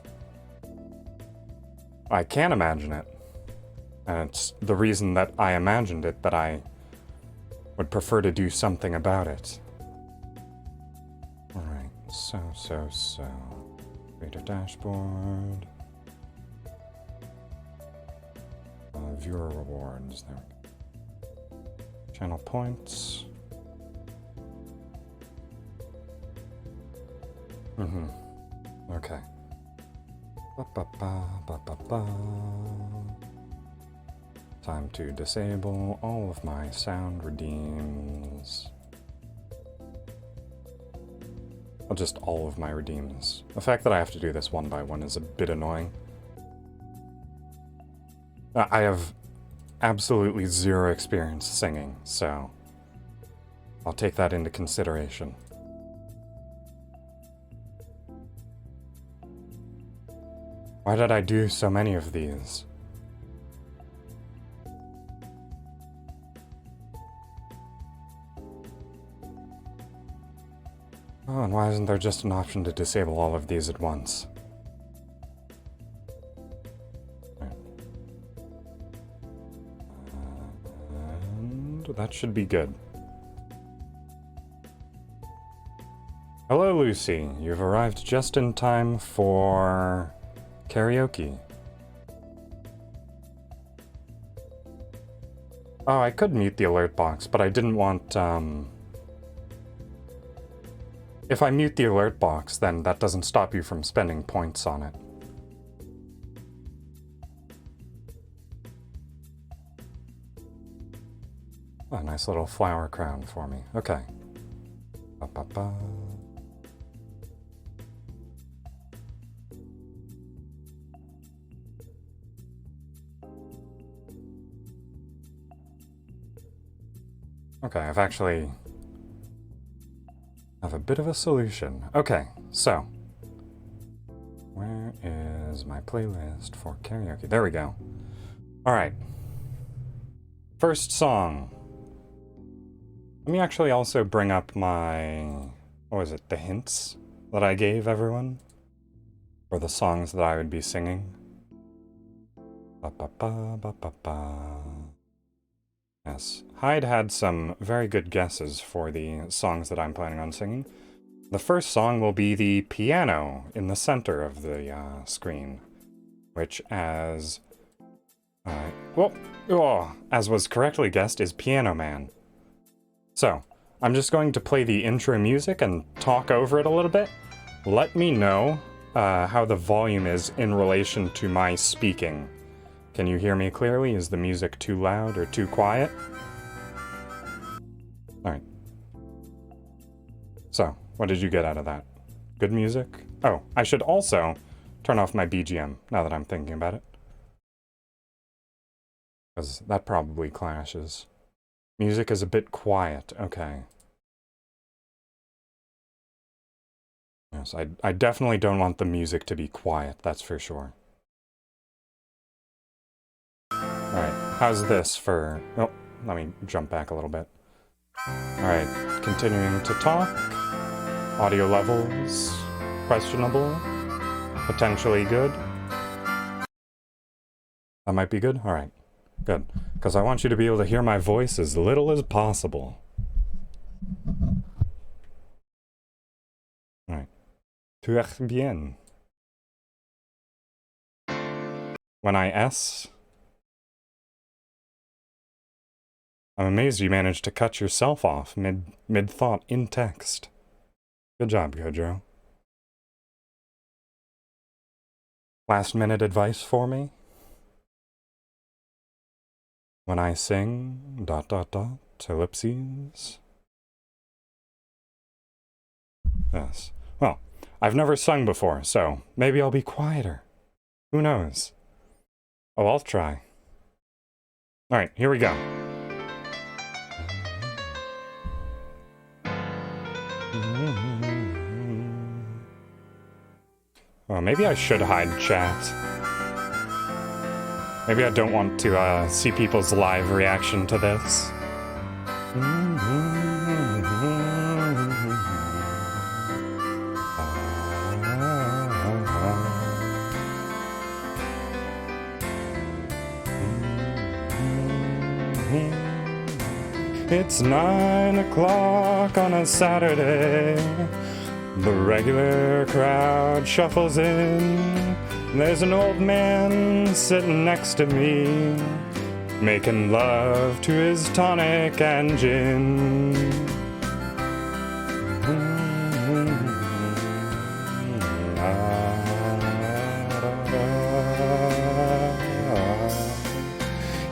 S1: I can imagine it, and it's the reason that I imagined it that I would prefer to do something about it. Alright, so. Creator dashboard. Viewer rewards, there we go. Channel points. Okay. Time to disable all of my sound redeems. Well, just all of my redeems. The fact that I have to do this one by one is a bit annoying. I have absolutely zero experience singing, so I'll take that into consideration. Why did I do so many of these? Oh, and why isn't there just an option to disable all of these at once? And that should be good. Hello, Lucy. You've arrived just in time for karaoke. Oh, I could mute the alert box, but I didn't want, If I mute the alert box, then that doesn't stop you from spending points on it. Oh, a nice little flower crown for me. Okay. Ba-ba-ba. Okay, I've actually have a bit of a solution. Okay, so where is my playlist for karaoke? There we go. All right. First song. Let me actually also bring up my, what was it, the hints that I gave everyone for the songs that I would be singing. Ba-ba-ba, ba-ba-ba. Yes, Hyde had some very good guesses for the songs that I'm planning on singing. The first song will be the piano in the center of the screen, which as was correctly guessed, is Piano Man. So, I'm just going to play the intro music and talk over it a little bit. Let me know how the volume is in relation to my speaking. Can you hear me clearly? Is the music too loud or too quiet? Alright. So, what did you get out of that? Good music? Oh, I should also turn off my BGM, now that I'm thinking about it. Because that probably clashes. Music is a bit quiet, okay. Yes, I definitely don't want the music to be quiet, that's for sure. Alright, how's this for... Oh, let me jump back a little bit. Alright, continuing to talk. Audio levels, questionable. Potentially good. That might be good? Alright, good. Because I want you to be able to hear my voice as little as possible. Alright. Très bien. when I S. I'm amazed you managed to cut yourself off mid-thought in text. Good job, Gojo. Last minute advice for me? When I sing, ... ellipses. Yes. Well, I've never sung before, so maybe I'll be quieter. Who knows? Oh, I'll try. Alright, here we go. Well, maybe I should hide chat. Maybe I don't want to see people's live reaction to this. It's 9 o'clock on a Saturday. The regular crowd shuffles in. There's an old man sitting next to me, making love to his tonic and gin.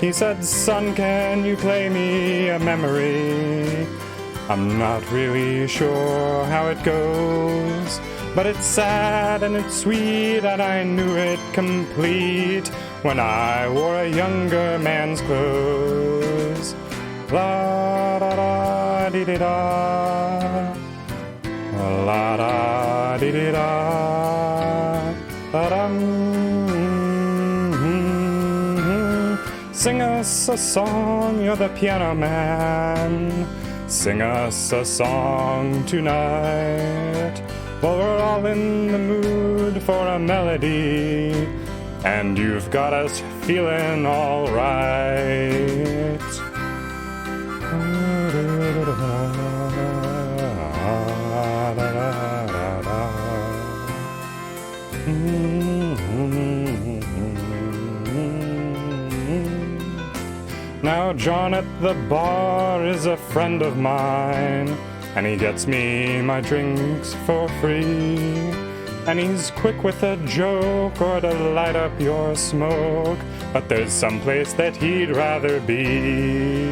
S1: He said, "Son, can you play me a memory? I'm not really sure how it goes, but it's sad and it's sweet and I knew it complete when I wore a younger man's clothes. La da da dee dee da, la da dee dee da, da dum. Sing us a song, you're the piano man. Sing us a song tonight. Well, we're all in the mood for a melody, and you've got us feeling all right." Now John at the bar is a friend of mine, and he gets me my drinks for free. And he's quick with a joke or to light up your smoke, but there's some place that he'd rather be.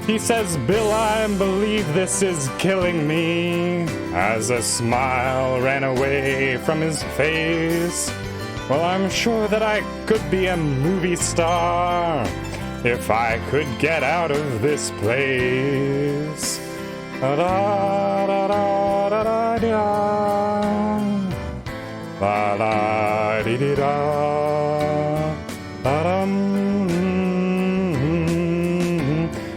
S1: He says, "Bill, I believe this is killing me," as a smile ran away from his face. "Well, I'm sure that I could be a movie star if I could get out of this place." Da da da da da da da, la la dee dee da, da dum.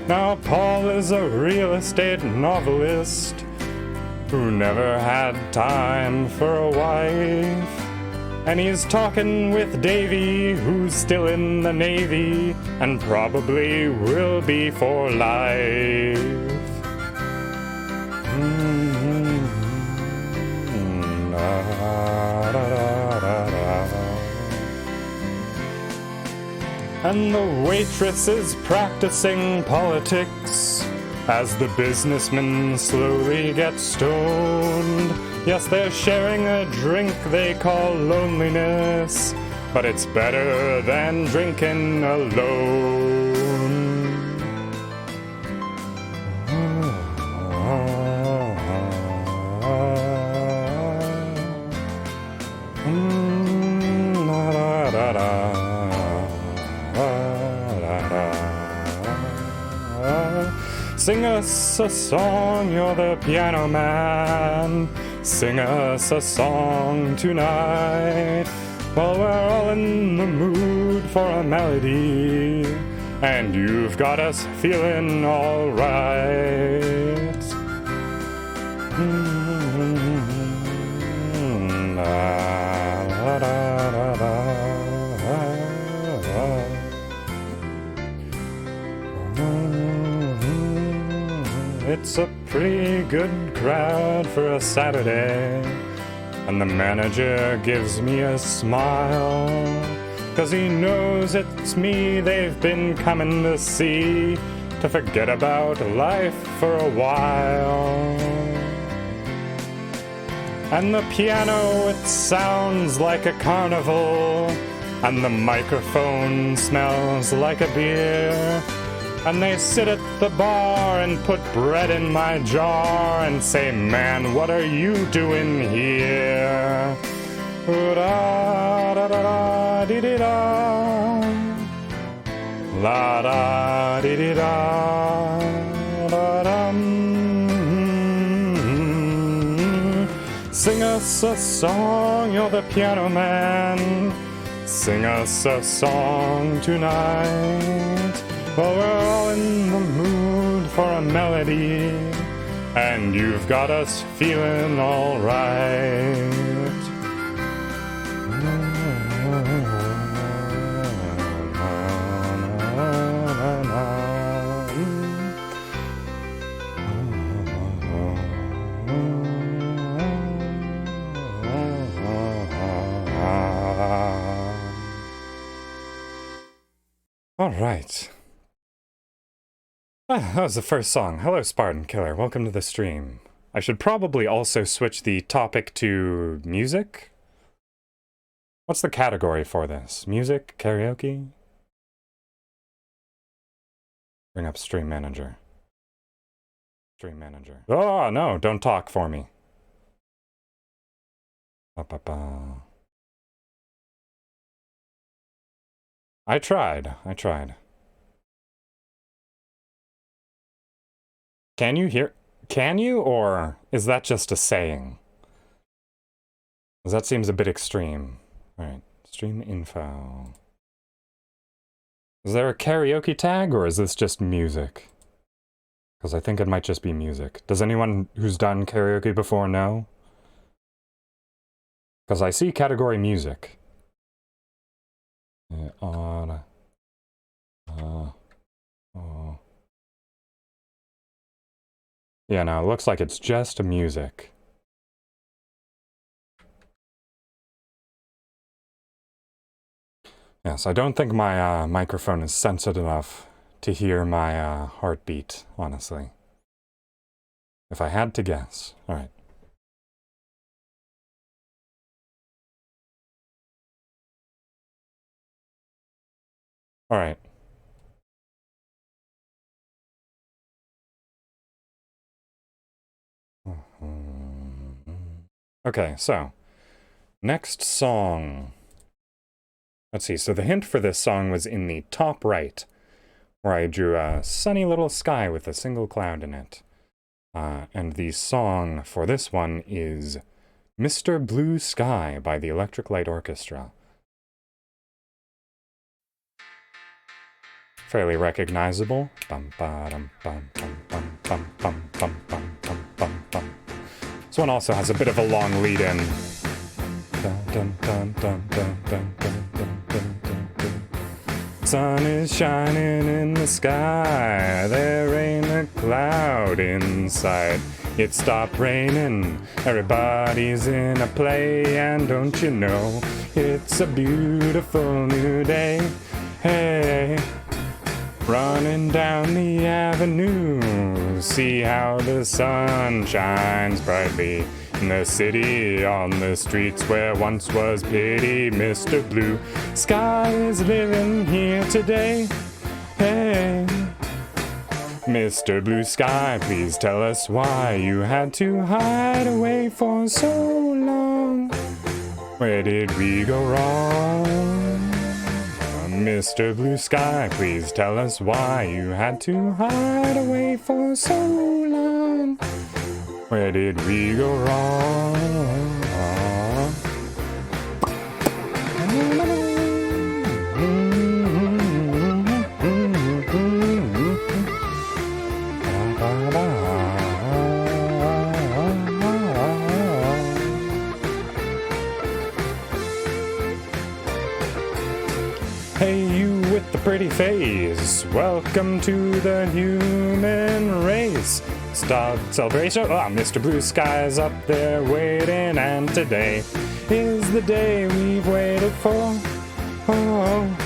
S1: Now Paul is a real estate novelist who never had time for a wife. And he's talking with Davy, who's still in the Navy, and probably will be for life. And the waitress is practicing politics as the businessman slowly gets stoned. Yes, they're sharing a drink they call loneliness, but it's better than drinking alone. Sing us a song, you're the piano man. Sing us a song tonight. Well, we're all in the mood for a melody, and you've got us feeling all right. It's a pretty good crowd for a Saturday. And the manager gives me a smile, 'cause he knows it's me they've been coming to see, to forget about life for a while. And the piano, it sounds like a carnival, and the microphone smells like a beer. And they sit at the bar and put bread in my jar and say, man, what are you doing here? La-da-da-da-dee-dee-da. La-da-dee-dee-da. Da-dum. Sing us a song, you're the piano man. Sing us a song tonight. Well, we're all in the mood for a melody, and you've got us feeling all right. All right. That was the first song. Hello, Spartan Killer. Welcome to the stream. I should probably also switch the topic to music. What's the category for this? Music? Karaoke? Bring up Stream Manager. Stream Manager. Oh, no, don't talk for me. Ba-ba-ba. I tried. Can you hear? Can you, or is that just a saying? 'Cause that seems a bit extreme. Alright, stream info. Is there a karaoke tag, or is this just music? Because I think it might just be music. Does anyone who's done karaoke before know? Because I see category music. Yeah, no, it looks like it's just music. Yes, I don't think my microphone is sensitive enough to hear my heartbeat, honestly. If I had to guess. Alright. Alright. Okay, so, next song. Let's see, so the hint for this song was in the top right, where I drew a sunny little sky with a single cloud in it. And the song for this one is Mr. Blue Sky by the Electric Light Orchestra. Fairly recognizable. Bum ba-dum bum bum bum bum bum bum bum bum bum bum. This one also has a bit of a long lead-in. Dun dun dun dun dun dun dun dun dun dun. Sun is shining in the sky. There ain't a cloud in sight. It stopped raining. Everybody's in a play, and don't you know it's a beautiful new day. Hey. Running down the avenue, see how the sun shines brightly in the city, on the streets where once was pity. Mr. Blue Sky is living here today. Hey, Mr. Blue Sky, please tell us why you had to hide away for so long. Where did we go wrong? Mr. Blue Sky, please tell us why you had to hide away for so long. Where did we go wrong? Hey, you with the pretty face. Welcome to the human race. Start celebration. Oh, Mr. Blue Sky's up there waiting, and today is the day we've waited for. Oh.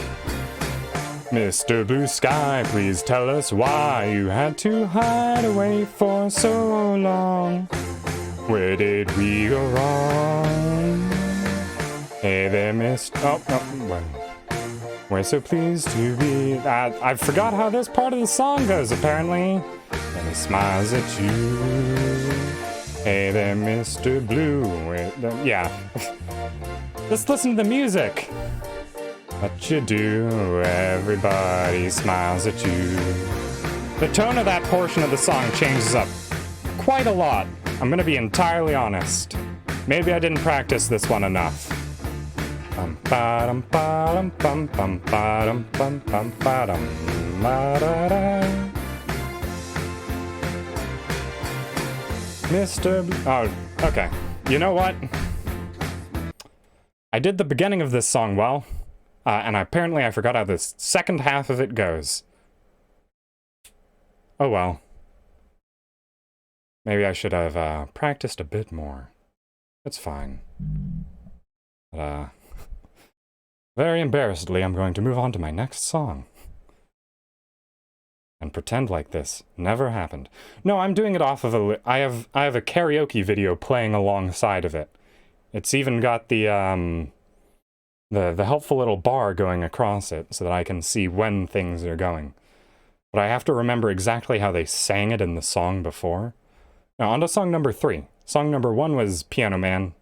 S1: Mr. Blue Sky, please tell us why you had to hide away for so long. Where did we go wrong? Hey there, we're so pleased to be... I forgot how this part of the song goes, apparently. And he smiles at you. Hey there, Mr. Blue. Yeah. Just listen to the music. What you do, everybody smiles at you. The tone of that portion of the song changes up quite a lot. I'm gonna be entirely honest. Maybe I didn't practice this one enough. Oh, okay. You know what? I did the beginning of this song well, and apparently I forgot how the second half of it goes. Oh well. Maybe I should have practiced a bit more. It's fine. But, very embarrassedly, I'm going to move on to my next song. And pretend like this never happened. No, I'm doing it off of I have a karaoke video playing alongside of it. It's even got the helpful little bar going across it so that I can see when things are going. But I have to remember exactly how they sang it in the song before. Now, on to song number 3. Song number 1 was Piano Man.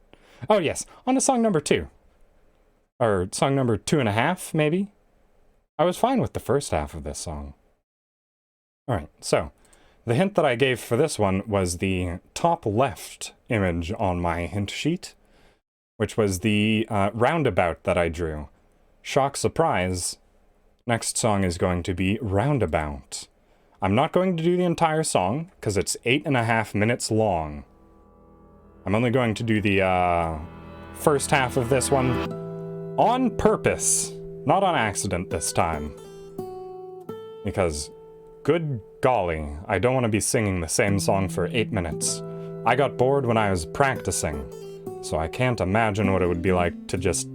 S1: Oh yes, on to song number 2. Or song number 2.5, maybe? I was fine with the first half of this song. Alright, so, the hint that I gave for this one was the top left image on my hint sheet, which was the roundabout that I drew. Shock, surprise, next song is going to be Roundabout. I'm not going to do the entire song, because it's 8.5 minutes long. I'm only going to do the first half of this one on purpose, not on accident this time. Because, good golly, I don't want to be singing the same song for 8 minutes. I got bored when I was practicing, so I can't imagine what it would be like to just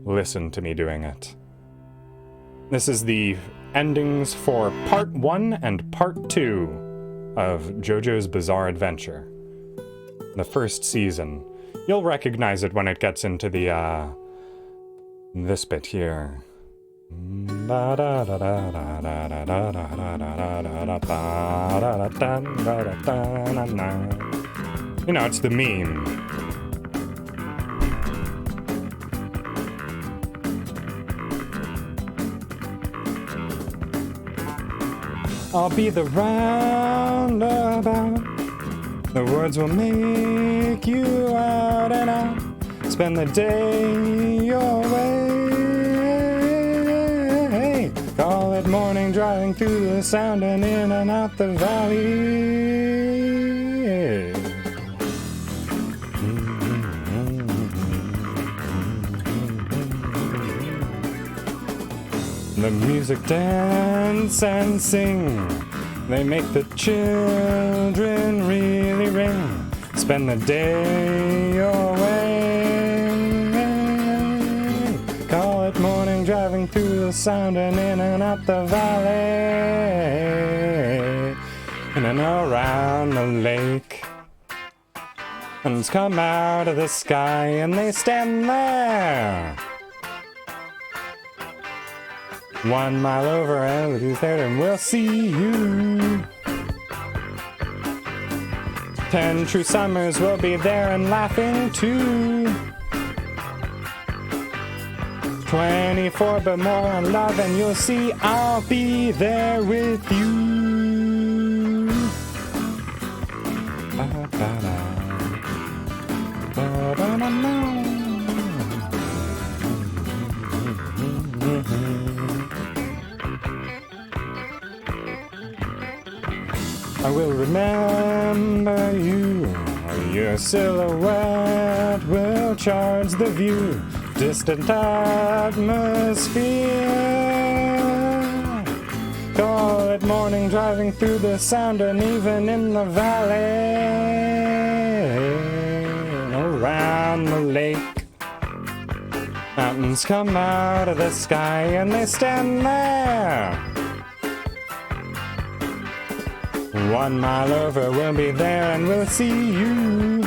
S1: listen to me doing it. This is the endings for Part 1 and Part 2 of JoJo's Bizarre Adventure. The first season. You'll recognize it when it gets into the, this bit here. You know, it's the meme. I'll be the roundabout. The words will make you out and out. Spend the day your way. Call it morning, driving through the sound and in and out the valley. The music dance and sing. They make the children really ring. Spend the day your way. Call it morning, driving through the sound and in and out the valley. In and around the lake. Suns come out of the sky and they stand there. 1 mile over and 2/3 and we'll see you. 10 true summers will be there and laughing too. 24 but more on love and you'll see I'll be there with you. Ba-ba-da. Ba-ba-da-da. I will remember you. Your silhouette will charge the view. Distant atmosphere. Call it morning, driving through the sound, and even in the valley, around the lake. Mountains come out of the sky and they stand there. 1 mile over, we'll be there and we'll see you.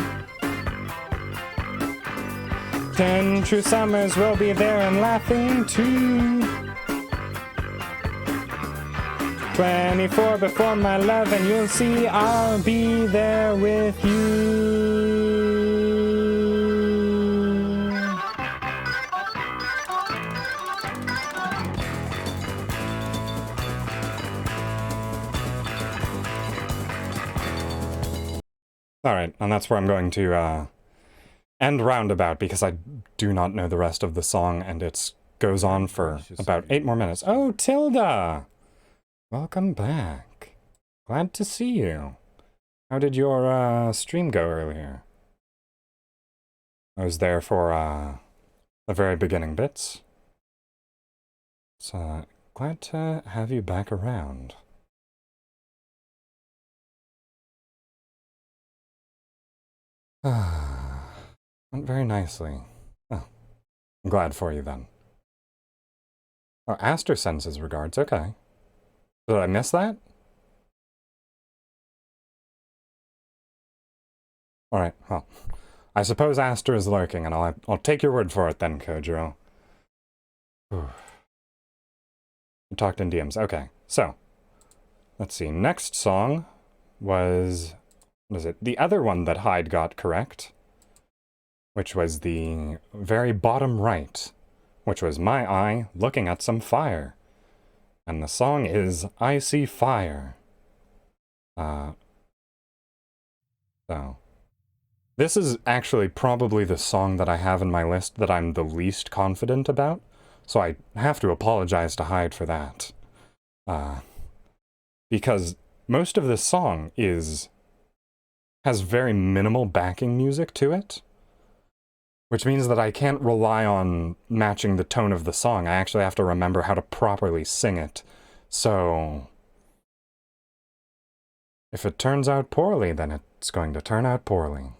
S1: 10 true summers, we'll be there and laughing too. 24 before my love, and you'll see I'll be there with you. Alright, and that's where I'm going to end roundabout, because I do not know the rest of the song, and it goes on for about 8 more minutes. Oh, Tilda! Welcome back. Glad to see you. How did your stream go earlier? I was there for the very beginning bits. So, glad to have you back around. Went very nicely. Oh, I'm glad for you then. Oh, Aster sends his regards, okay. Did I miss that? Alright, well, I suppose Aster is lurking, and I'll take your word for it then, Kojiro. You talked in DMs, okay. So, let's see, next song was, what is it? The other one that Hyde got correct, which was the very bottom right, which was My Eye Looking at Some Fire. And the song is I See Fire. So, this is actually probably the song that I have in my list that I'm the least confident about, so I have to apologize to Hyde for that. Because most of this song has very minimal backing music to it, which means that I can't rely on matching the tone of the song. I actually have to remember how to properly sing it. So, if it turns out poorly, then it's going to turn out poorly.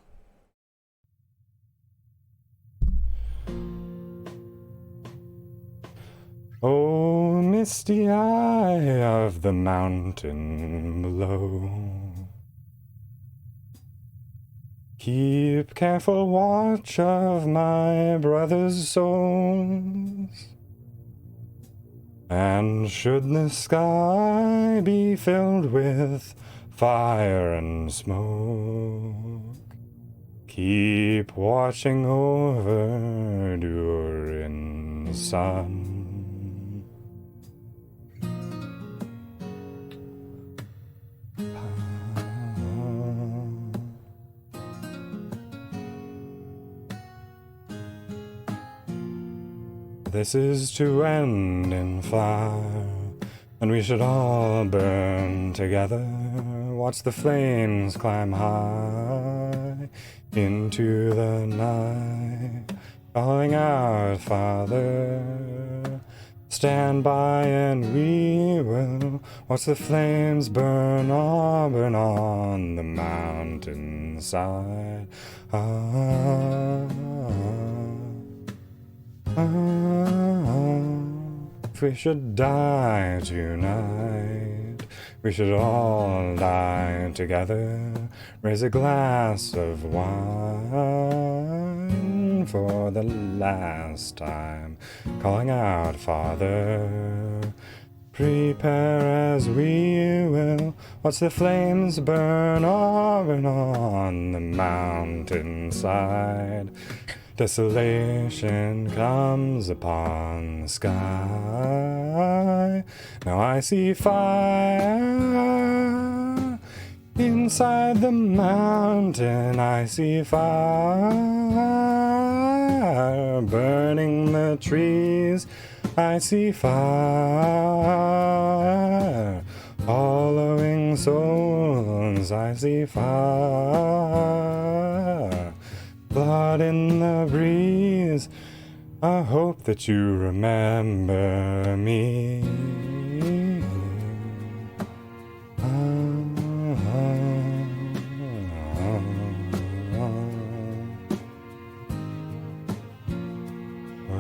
S1: Oh, misty eye of the mountain below, keep careful watch of my brother's souls. And should the sky be filled with fire and smoke, keep watching over Durin's son. This is to end in fire, and we should all burn together. Watch the flames climb high into the night, calling out, Father, stand by and we will watch the flames burn on the mountainside. If we should die tonight, we should all die together. Raise a glass of wine for the last time, calling out, Father, prepare as we will watch the flames burn on the mountainside. Desolation comes upon the sky. Now I see fire inside the mountain. I see fire burning the trees. I see fire following souls. I see fire, blood in the breeze. I hope that you remember me.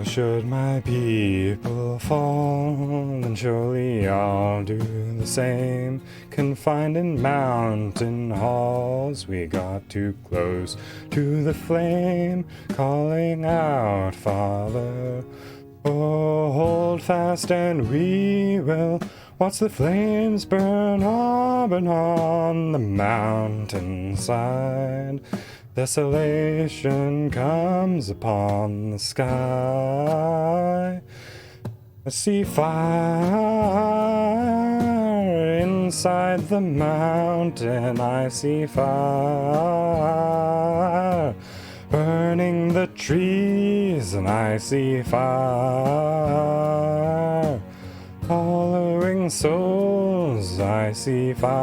S1: should my people fall, then surely I'll do the same. Confined in mountain halls, we got too close to the flame, calling out, Father, oh, hold fast and we will watch the flames burn up and on the mountainside. Desolation comes upon the sky. I see fire inside the mountain. I see fire burning the trees, and I see fire following souls. I see fire,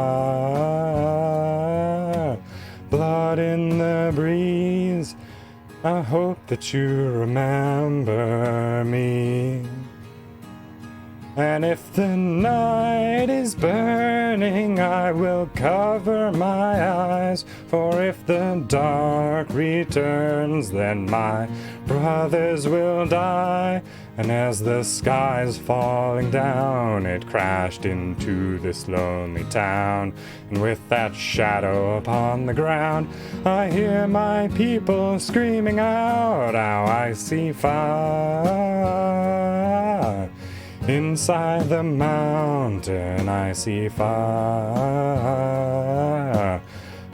S1: blood in the breeze. I hope that you remember me. And if the night is burning, I will cover my eyes. For if the dark returns, then my brothers will die. And as the sky's falling down, it crashed into this lonely town. And with that shadow upon the ground, I hear my people screaming out, how I see fire. Inside the mountain I see fire,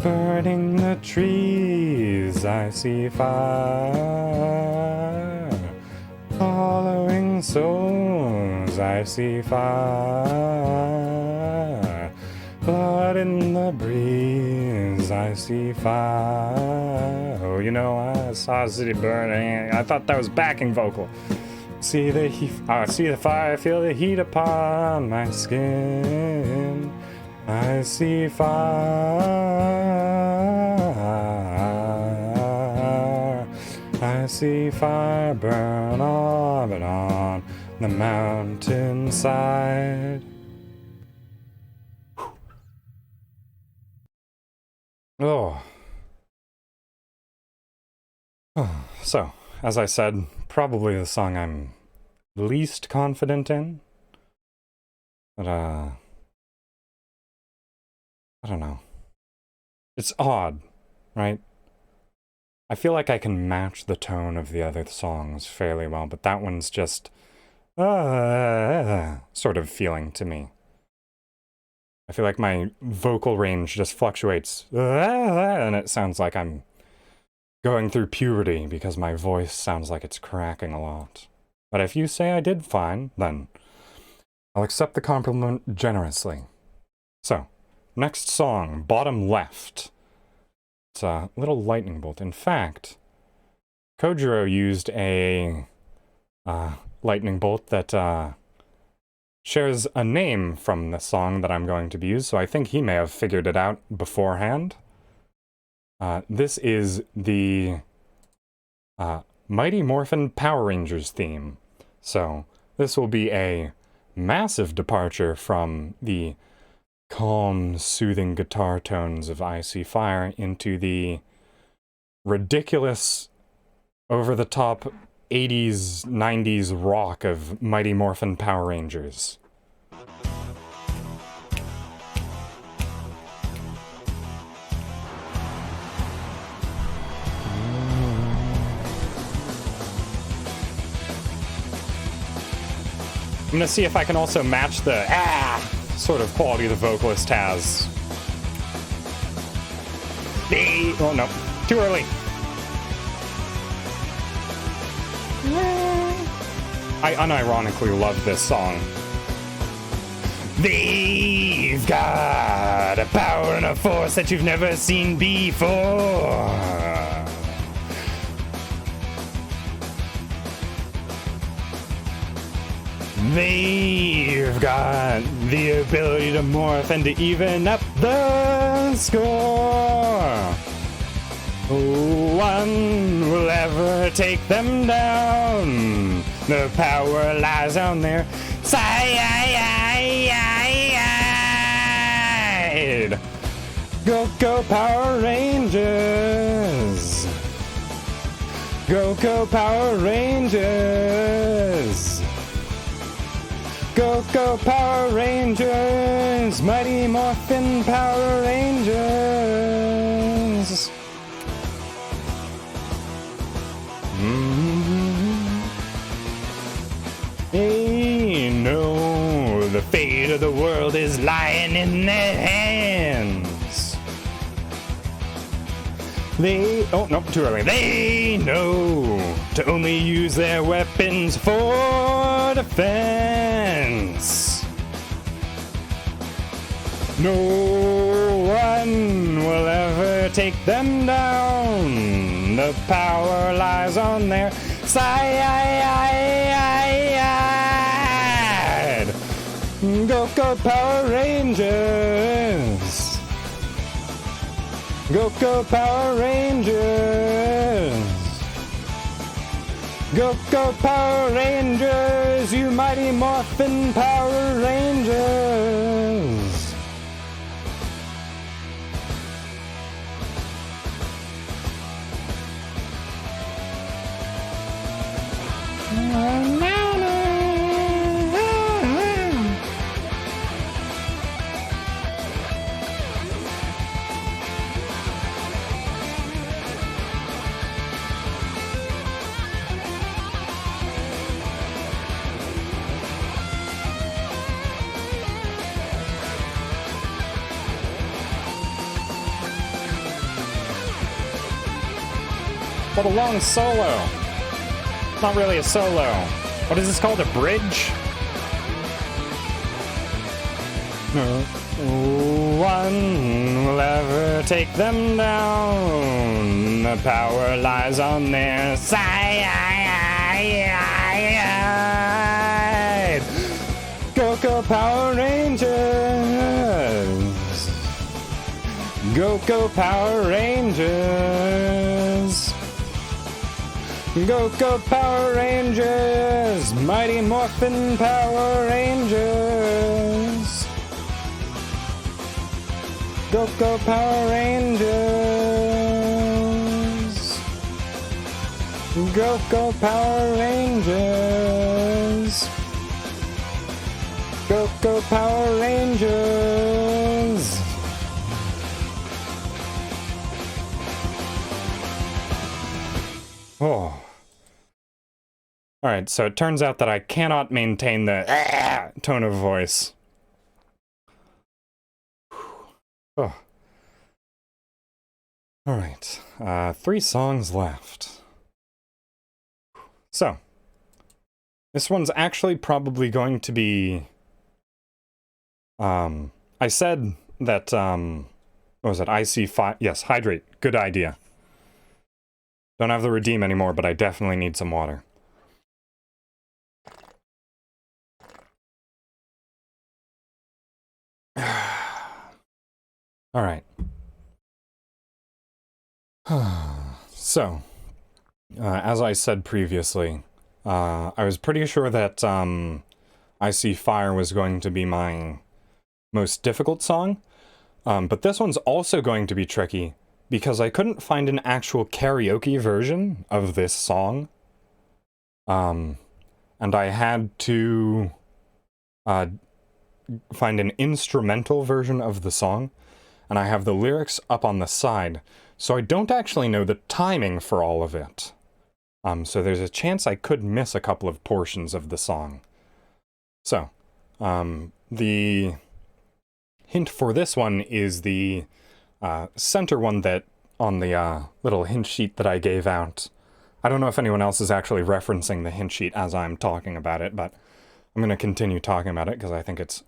S1: burning the trees. I see fire, following souls. I see fire, blood in the breeze. I see fire. Oh, you know, I saw the city burning. I thought that was backing vocal. See the fire, feel the heat upon my skin. I see fire. I see fire burn off and on the mountainside. Oh. So, as I said, probably the song I'm least confident in. But, I don't know. It's odd, right? I feel like I can match the tone of the other songs fairly well, but that one's just, sort of feeling to me. I feel like my vocal range just fluctuates, and it sounds like I'm going through puberty because my voice sounds like it's cracking a lot. But if you say I did fine, then I'll accept the compliment generously. So, next song, bottom left. It's a little lightning bolt. In fact, Kojiro used a lightning bolt that shares a name from the song that I'm going to be used, so I think he may have figured it out beforehand. This is the Mighty Morphin Power Rangers theme. So this will be a massive departure from the calm, soothing guitar tones of I See Fire into the ridiculous, over-the-top 80s, 90s rock of Mighty Morphin Power Rangers. I'm gonna see if I can also match the sort of quality the vocalist has. Oh no, too early. I unironically love this song. They've got a power and a force that you've never seen before. They've got the ability to morph and to even up the score. One will ever take them down. The power lies on their side. Go, go, Power Rangers. Go Power Rangers! Go Power Rangers! Mighty Morphin Power Rangers! Hey, no, the fate of the world is lying in their hands. Oh, no, too early. They know to only use their weapons for defense. No one will ever take them down. The power lies on their side. Go Power Rangers! Go Power Rangers! Go Power Rangers, you mighty morphin Power Rangers! What a long solo. Not really a solo. What is this called? A bridge? No one will ever take them down. The power lies on their side. Go Power Rangers! Go Power Rangers! Go Power Rangers! Mighty Morphin Power Rangers! Go Power Rangers! Go Power Rangers! Go Power Rangers! Oh. Alright, so it turns out that I cannot maintain the tone of voice. Oh. Alright, 3 songs left. So, this one's actually probably going to be... I said that, what was it, IC5... Yes, hydrate. Good idea. Don't have the redeem anymore, but I definitely need some water. Alright. So, as I said previously, I was pretty sure that I See Fire was going to be my most difficult song, but this one's also going to be tricky, because I couldn't find an actual karaoke version of this song, and I had to find an instrumental version of the song, and I have the lyrics up on the side, so I don't actually know the timing for all of it. So there's a chance I could miss a couple of portions of the song. So, the hint for this one is the center one that on the little hint sheet that I gave out. I don't know if anyone else is actually referencing the hint sheet as I'm talking about it, but I'm going to continue talking about it because I think it's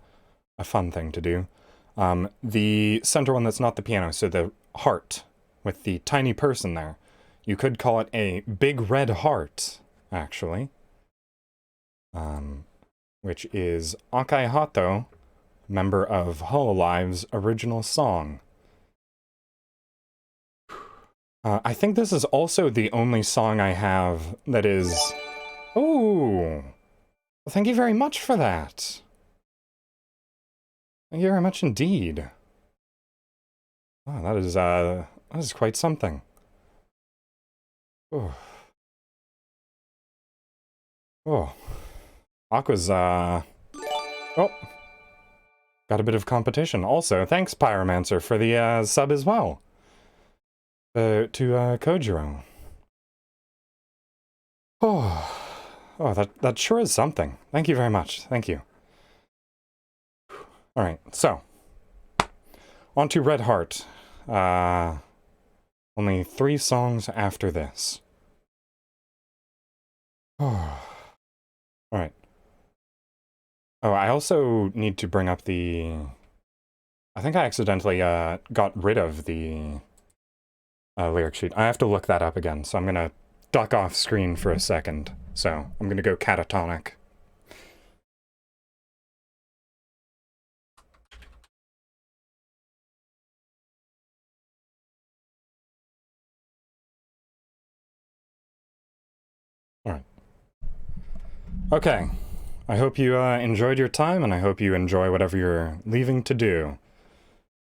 S1: a fun thing to do. The center one that's not the piano, so the heart with the tiny person there. You could call it a big red heart, actually. Which is Akai Hato, member of Hololive's original song. I think this is also the only song I have that is... Oh! Well, thank you very much for that. Thank you very much indeed. Wow, that is quite something. Oh. Oh. Aqua's, oh. Got a bit of competition. Also, thanks, Pyromancer, for the, sub as well. To, Kojiro. Oh. Oh, that sure is something. Thank you very much. Thank you. Alright, so. On to Red Heart. Only 3 songs after this. Oh. Alright. Oh, I also need to bring up the... I think I accidentally got rid of the lyric sheet. I have to look that up again, so I'm gonna duck off screen for a second. So, I'm gonna go catatonic. Alright. Okay. I hope you enjoyed your time, and I hope you enjoy whatever you're leaving to do.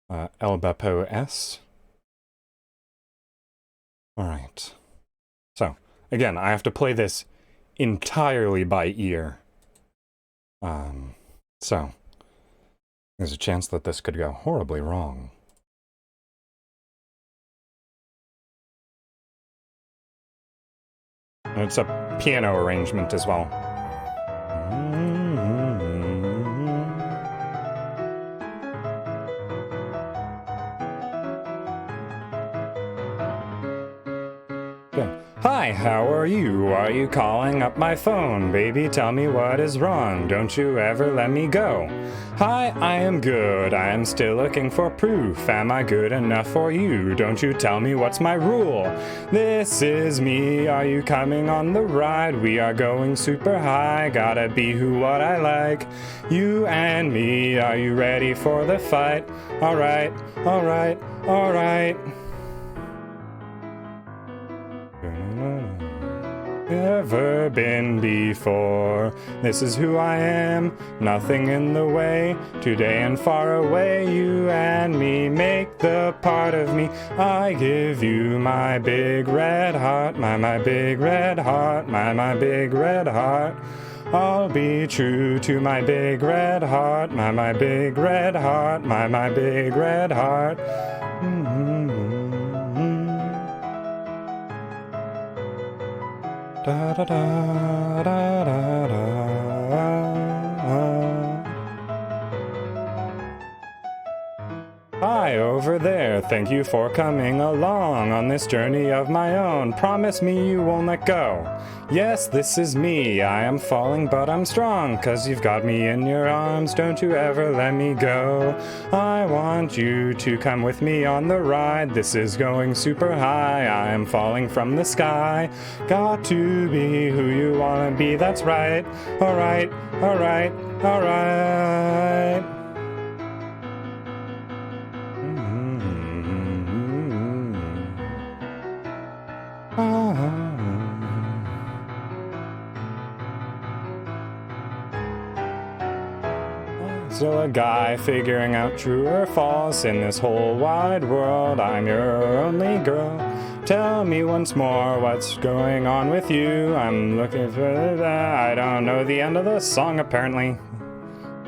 S1: El Bepo S. Alright. So, again, I have to play this entirely by ear. So, there's a chance that this could go horribly wrong. And it's a piano arrangement as well. Hi, how are you? Are you calling up my phone? Baby, tell me what is wrong. Don't you ever let me go. Hi, I am good. I am still looking for proof. Am I good enough for you? Don't you tell me what's my rule. This is me. Are you coming on the ride? We are going super high. Gotta be who what I like. You and me. Are you ready for the fight? Alright, alright, alright. Never been before. This is who I am, nothing in the way. Today and far away, you and me make the part of me. I give you my big red heart, my big red heart, my big red heart. I'll be true to my big red heart, my big red heart, my big red heart. Da da da da da da. Hi, over there. Thank you for coming along on this journey of my own. Promise me you won't let go. Yes, this is me. I am falling, but I'm strong, 'cause you've got me in your arms. Don't you ever let me go. I want you to come with me on the ride. This is going super high. I am falling from the sky. Got to be who you wanna be, that's right. Alright, alright, alright. Still a guy figuring out true or false in this whole wide world. I'm your only girl. Tell me once more what's going on with you. I'm looking for that. I don't know the end of the song apparently.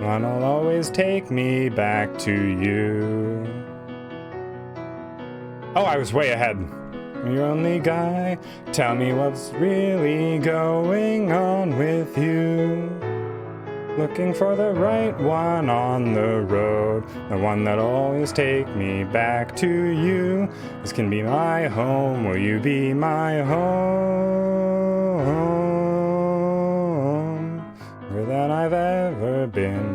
S1: One'll always take me back to you. Oh, I was way ahead. You're only guy. Tell me what's really going on with you. Looking for the right one on the road, the one that'll always take me back to you. This can be my home, will you be my home? More than I've ever been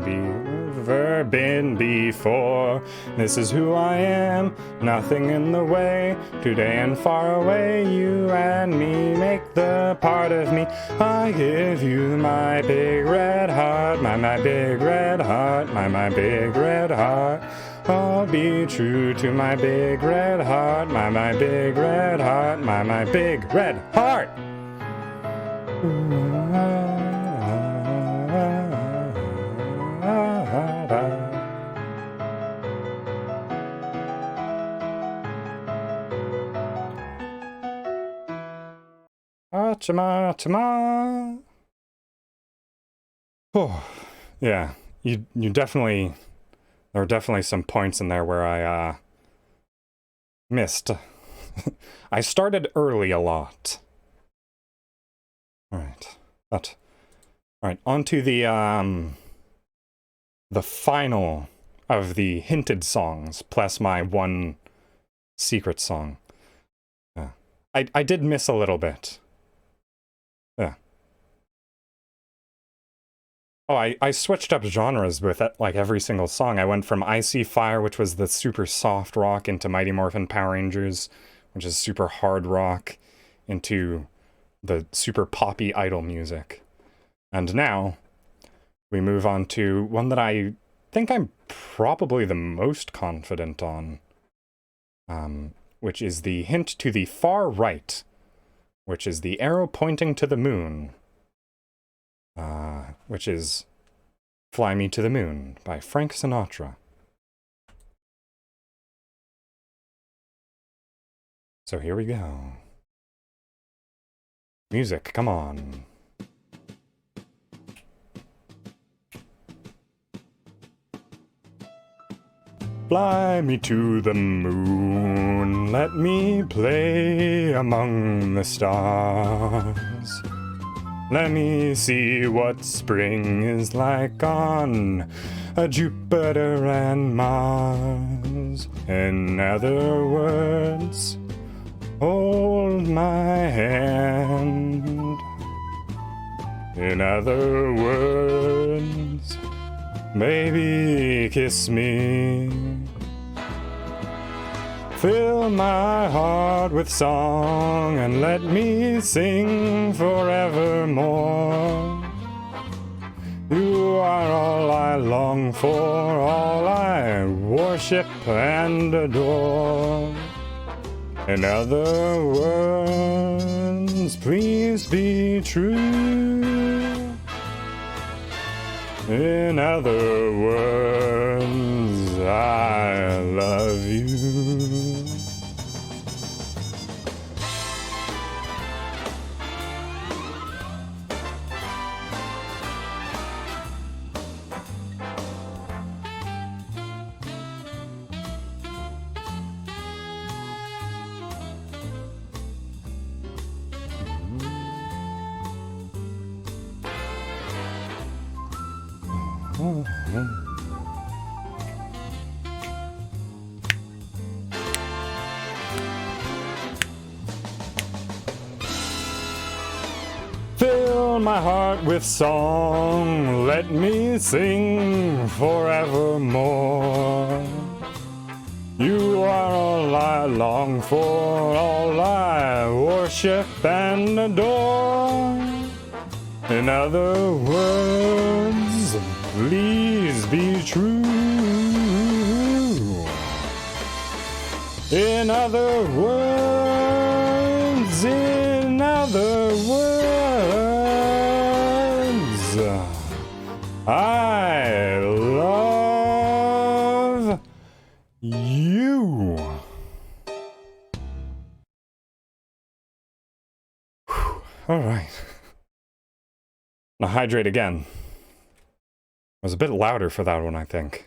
S1: before. This is who I am, nothing in the way. Today and far away, you and me make the part of me. I give you my big red heart, my big red heart, my big red heart. I'll be true to my big red heart, my big red heart, my big red heart. Chama, chama. Oh, yeah. You definitely... There were definitely some points in there where I, missed. I started early a lot. Alright. Alright, on to the final of the hinted songs, plus my one secret song. Yeah. I did miss a little bit. Yeah. Oh, I switched up genres with it, like every single song. I went from Icy Fire, which was the super soft rock, into Mighty Morphin Power Rangers, which is super hard rock, into the super poppy idol music. And now, we move on to one that I think I'm probably the most confident on, which is the hint to the far right, which is the arrow pointing to the moon, which is Fly Me to the Moon by Frank Sinatra. So here we go. Music, come on. Fly me to the moon, let me play among the stars. Let me see what spring is like on Jupiter and Mars. In other words, hold my hand. In other words, baby, kiss me. Fill my heart with song and let me sing forevermore. You are all I long for, all I worship and adore. In other words, please be true. In other words, I love you. Fill my heart with song, let me sing forevermore. You are all I long for, all I worship and adore. In other words, please be true. In other words, I love you. All right. Now hydrate again. I was a bit louder for that one, I think.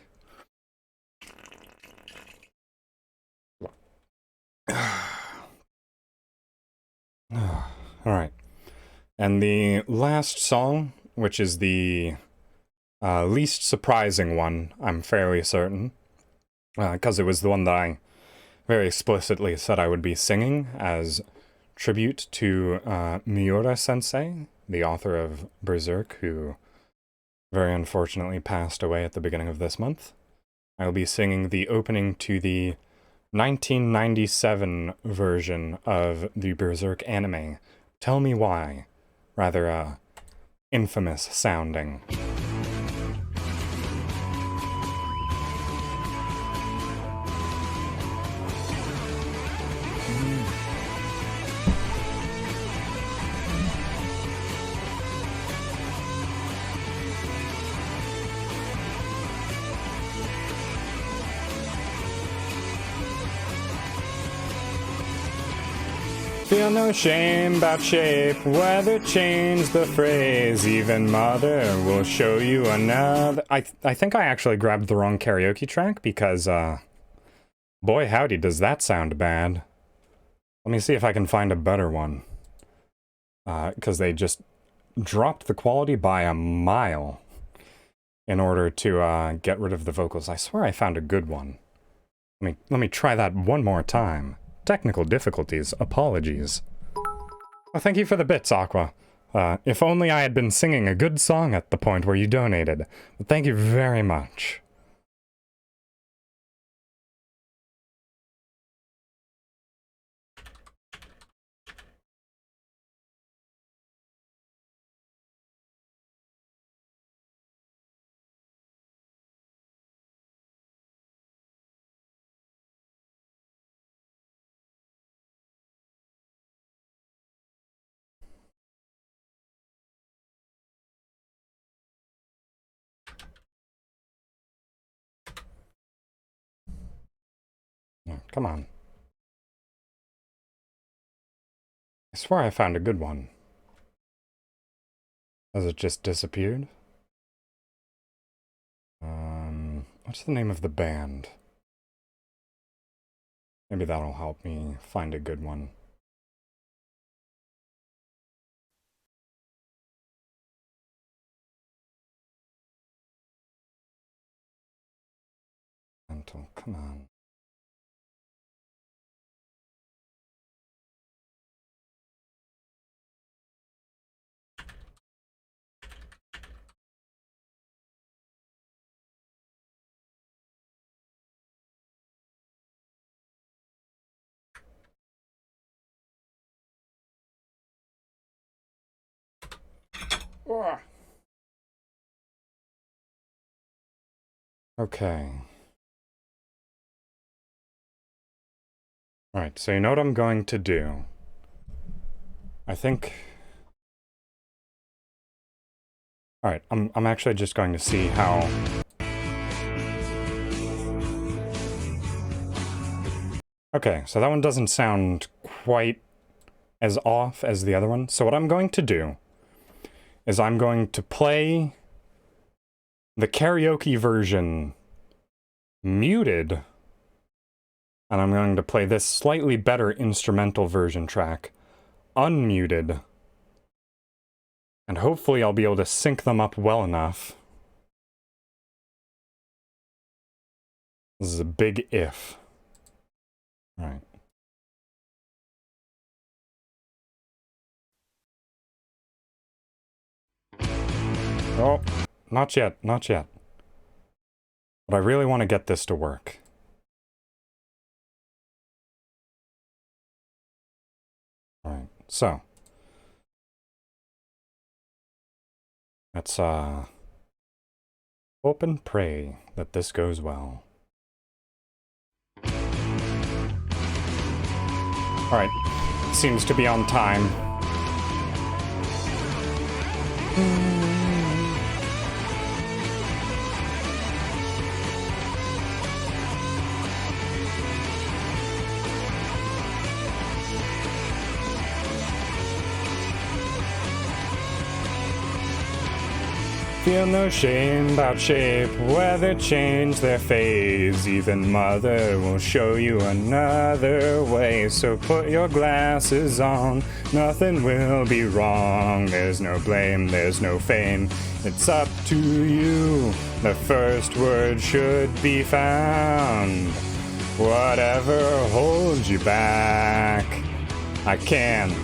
S1: Alright. And the last song, which is the least surprising one, I'm fairly certain, because it was the one that I very explicitly said I would be singing as tribute to Miura-sensei, the author of Berserk, who very unfortunately passed away at the beginning of this month. I'll be singing the opening to the 1997 version of the Berserk anime, Tell Me Why, rather infamous sounding. Feel no shame about shape, weather change the phrase, even mother will show you another. I think I actually grabbed the wrong karaoke track because, boy howdy does that sound bad. Let me see if I can find a better one. Because they just dropped the quality by a mile in order to, get rid of the vocals. I swear I found a good one. Let me try that one more time. Technical difficulties, apologies. Well, thank you for the bits, Aqua. If only I had been singing a good song at the point where you donated. But thank you very much. Oh, come on. I swear I found a good one. Has it just disappeared? What's the name of the band? Maybe that'll help me find a good one. Mental, come on. Ugh. Okay. Alright, so you know what I'm going to do. I think... Alright, I'm actually just going to see how... Okay, so that one doesn't sound quite as off as the other one. So what I'm going to do is I'm going to play the karaoke version muted, and I'm going to play this slightly better instrumental version track unmuted, and hopefully I'll be able to sync them up well enough. This is a big if. Alright. Oh, not yet, not yet. But I really want to get this to work. Alright, so. Let's, hope and pray that this goes well. Alright, seems to be on time. Feel no shame about shape, weather change their phase. Even mother will show you another way. So put your glasses on, nothing will be wrong. There's no blame, there's no fame, it's up to you. The first word should be found. Whatever holds you back, I can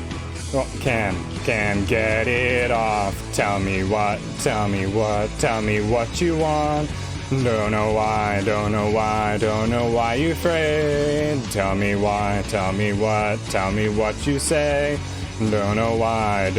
S1: get it off. Tell me what you want. Don't know why you afraid. Tell me what you say. Don't know why,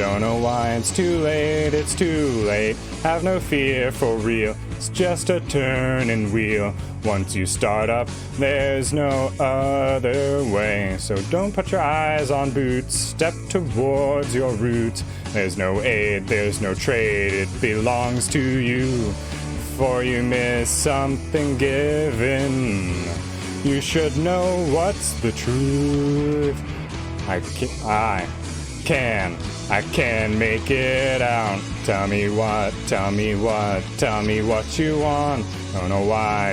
S1: it's too late. Have no fear for real, it's just a turning wheel. Once you start up, there's no other way. So don't put your eyes on boots, step towards your roots. There's no aid, there's no trade, it belongs to you. Before you miss something given, you should know what's the truth. I can make it out. Tell me what you want. Don't know why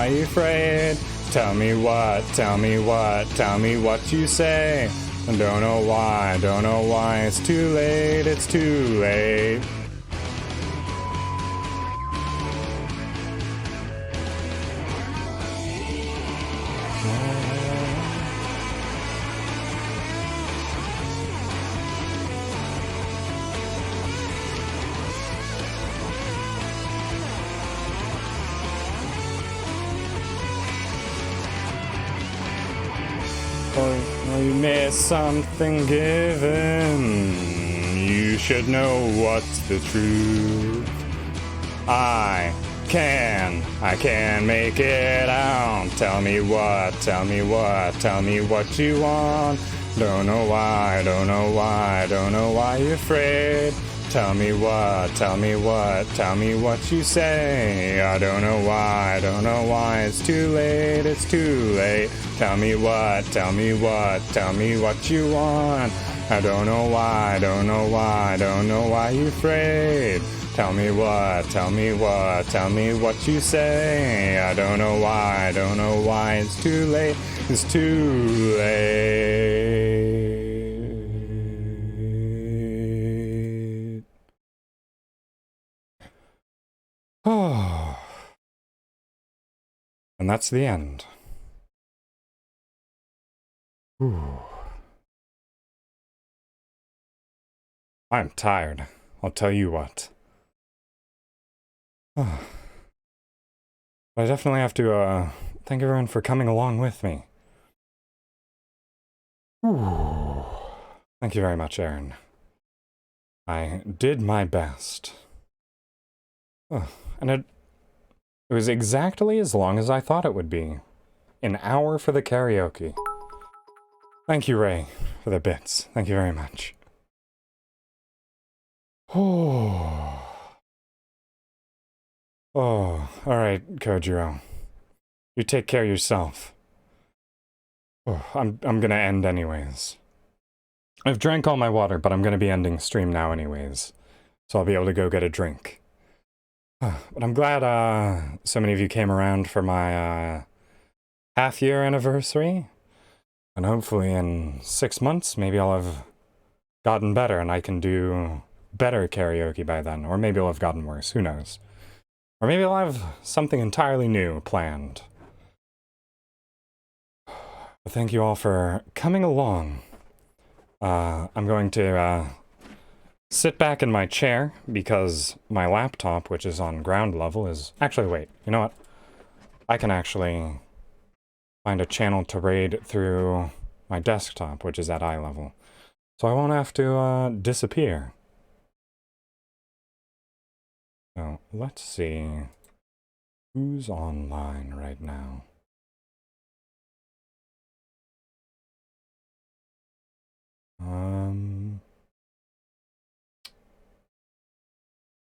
S1: you're afraid. Tell me what you say. Don't know why, it's too late. Or you missed something given. You should know what's the truth. I can make it out. Tell me what you want. Don't know why you're afraid. Tell me what you say. I don't know why, it's too late. Tell me what you want. I don't know why you're afraid. Tell me what you say. I don't know why, it's too late. Oh. And that's the end. Ooh. I'm tired. I'll tell you what. I definitely have to thank everyone for coming along with me. Ooh. Thank you very much, Aaron. I did my best. And it was exactly as long as I thought it would be. An hour for the karaoke. Thank you, Ray, for the bits. Thank you very much. Oh. Alright, Kojiro. You take care of yourself. I'm gonna end anyways. I've drank all my water, but I'm gonna be ending stream now anyways. So I'll be able to go get a drink. But I'm glad so many of you came around for my half-year anniversary. And hopefully in 6 months, maybe I'll have gotten better and I can do better karaoke by then. Or maybe I'll have gotten worse, who knows. Or maybe I'll have something entirely new planned. But thank you all for coming along. I'm going to sit back in my chair because my laptop, which is on ground level, is... Actually, wait, you know what? I can actually find a channel to raid through my desktop, which is at eye level. So I won't have to disappear. So let's see who's online right now.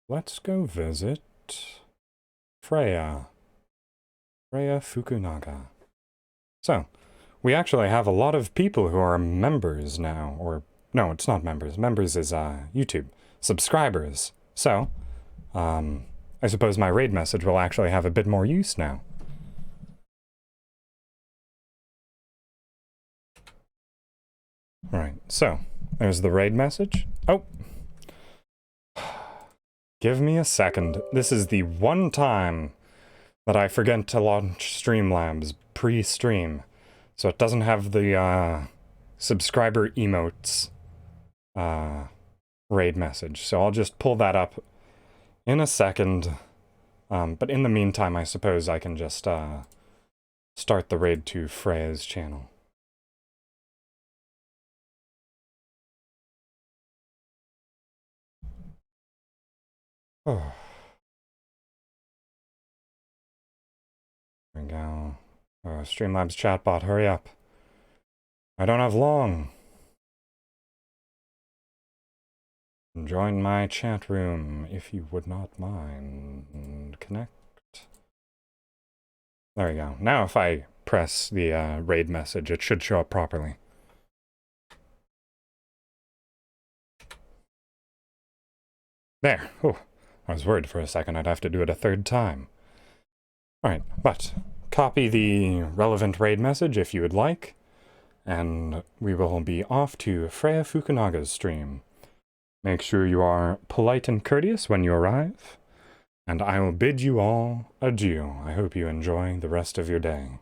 S1: Let's go visit Freya Fukunaga. So, we actually have a lot of people who are members now, or no, it's not members. Members is YouTube subscribers. So, I suppose my raid message will actually have a bit more use now. Right, so, there's the raid message. Oh! Give me a second. This is the one time that I forget to launch Streamlabs pre-stream. So it doesn't have the subscriber emotes raid message. So I'll just pull that up in a second. But in the meantime, I suppose I can just start the raid to Freya's channel. Oh. There we go. Streamlabs chatbot, hurry up. I don't have long. Join my chat room if you would not mind. Connect. There we go. Now if I press press the raid message, it should show up properly. There. Oh, I was worried for a second I'd have to do it a third time. Alright, but copy the relevant raid message if you would like, and we will be off to Freya Fukunaga's stream. Make sure you are polite and courteous when you arrive, and I will bid you all adieu. I hope you enjoy the rest of your day.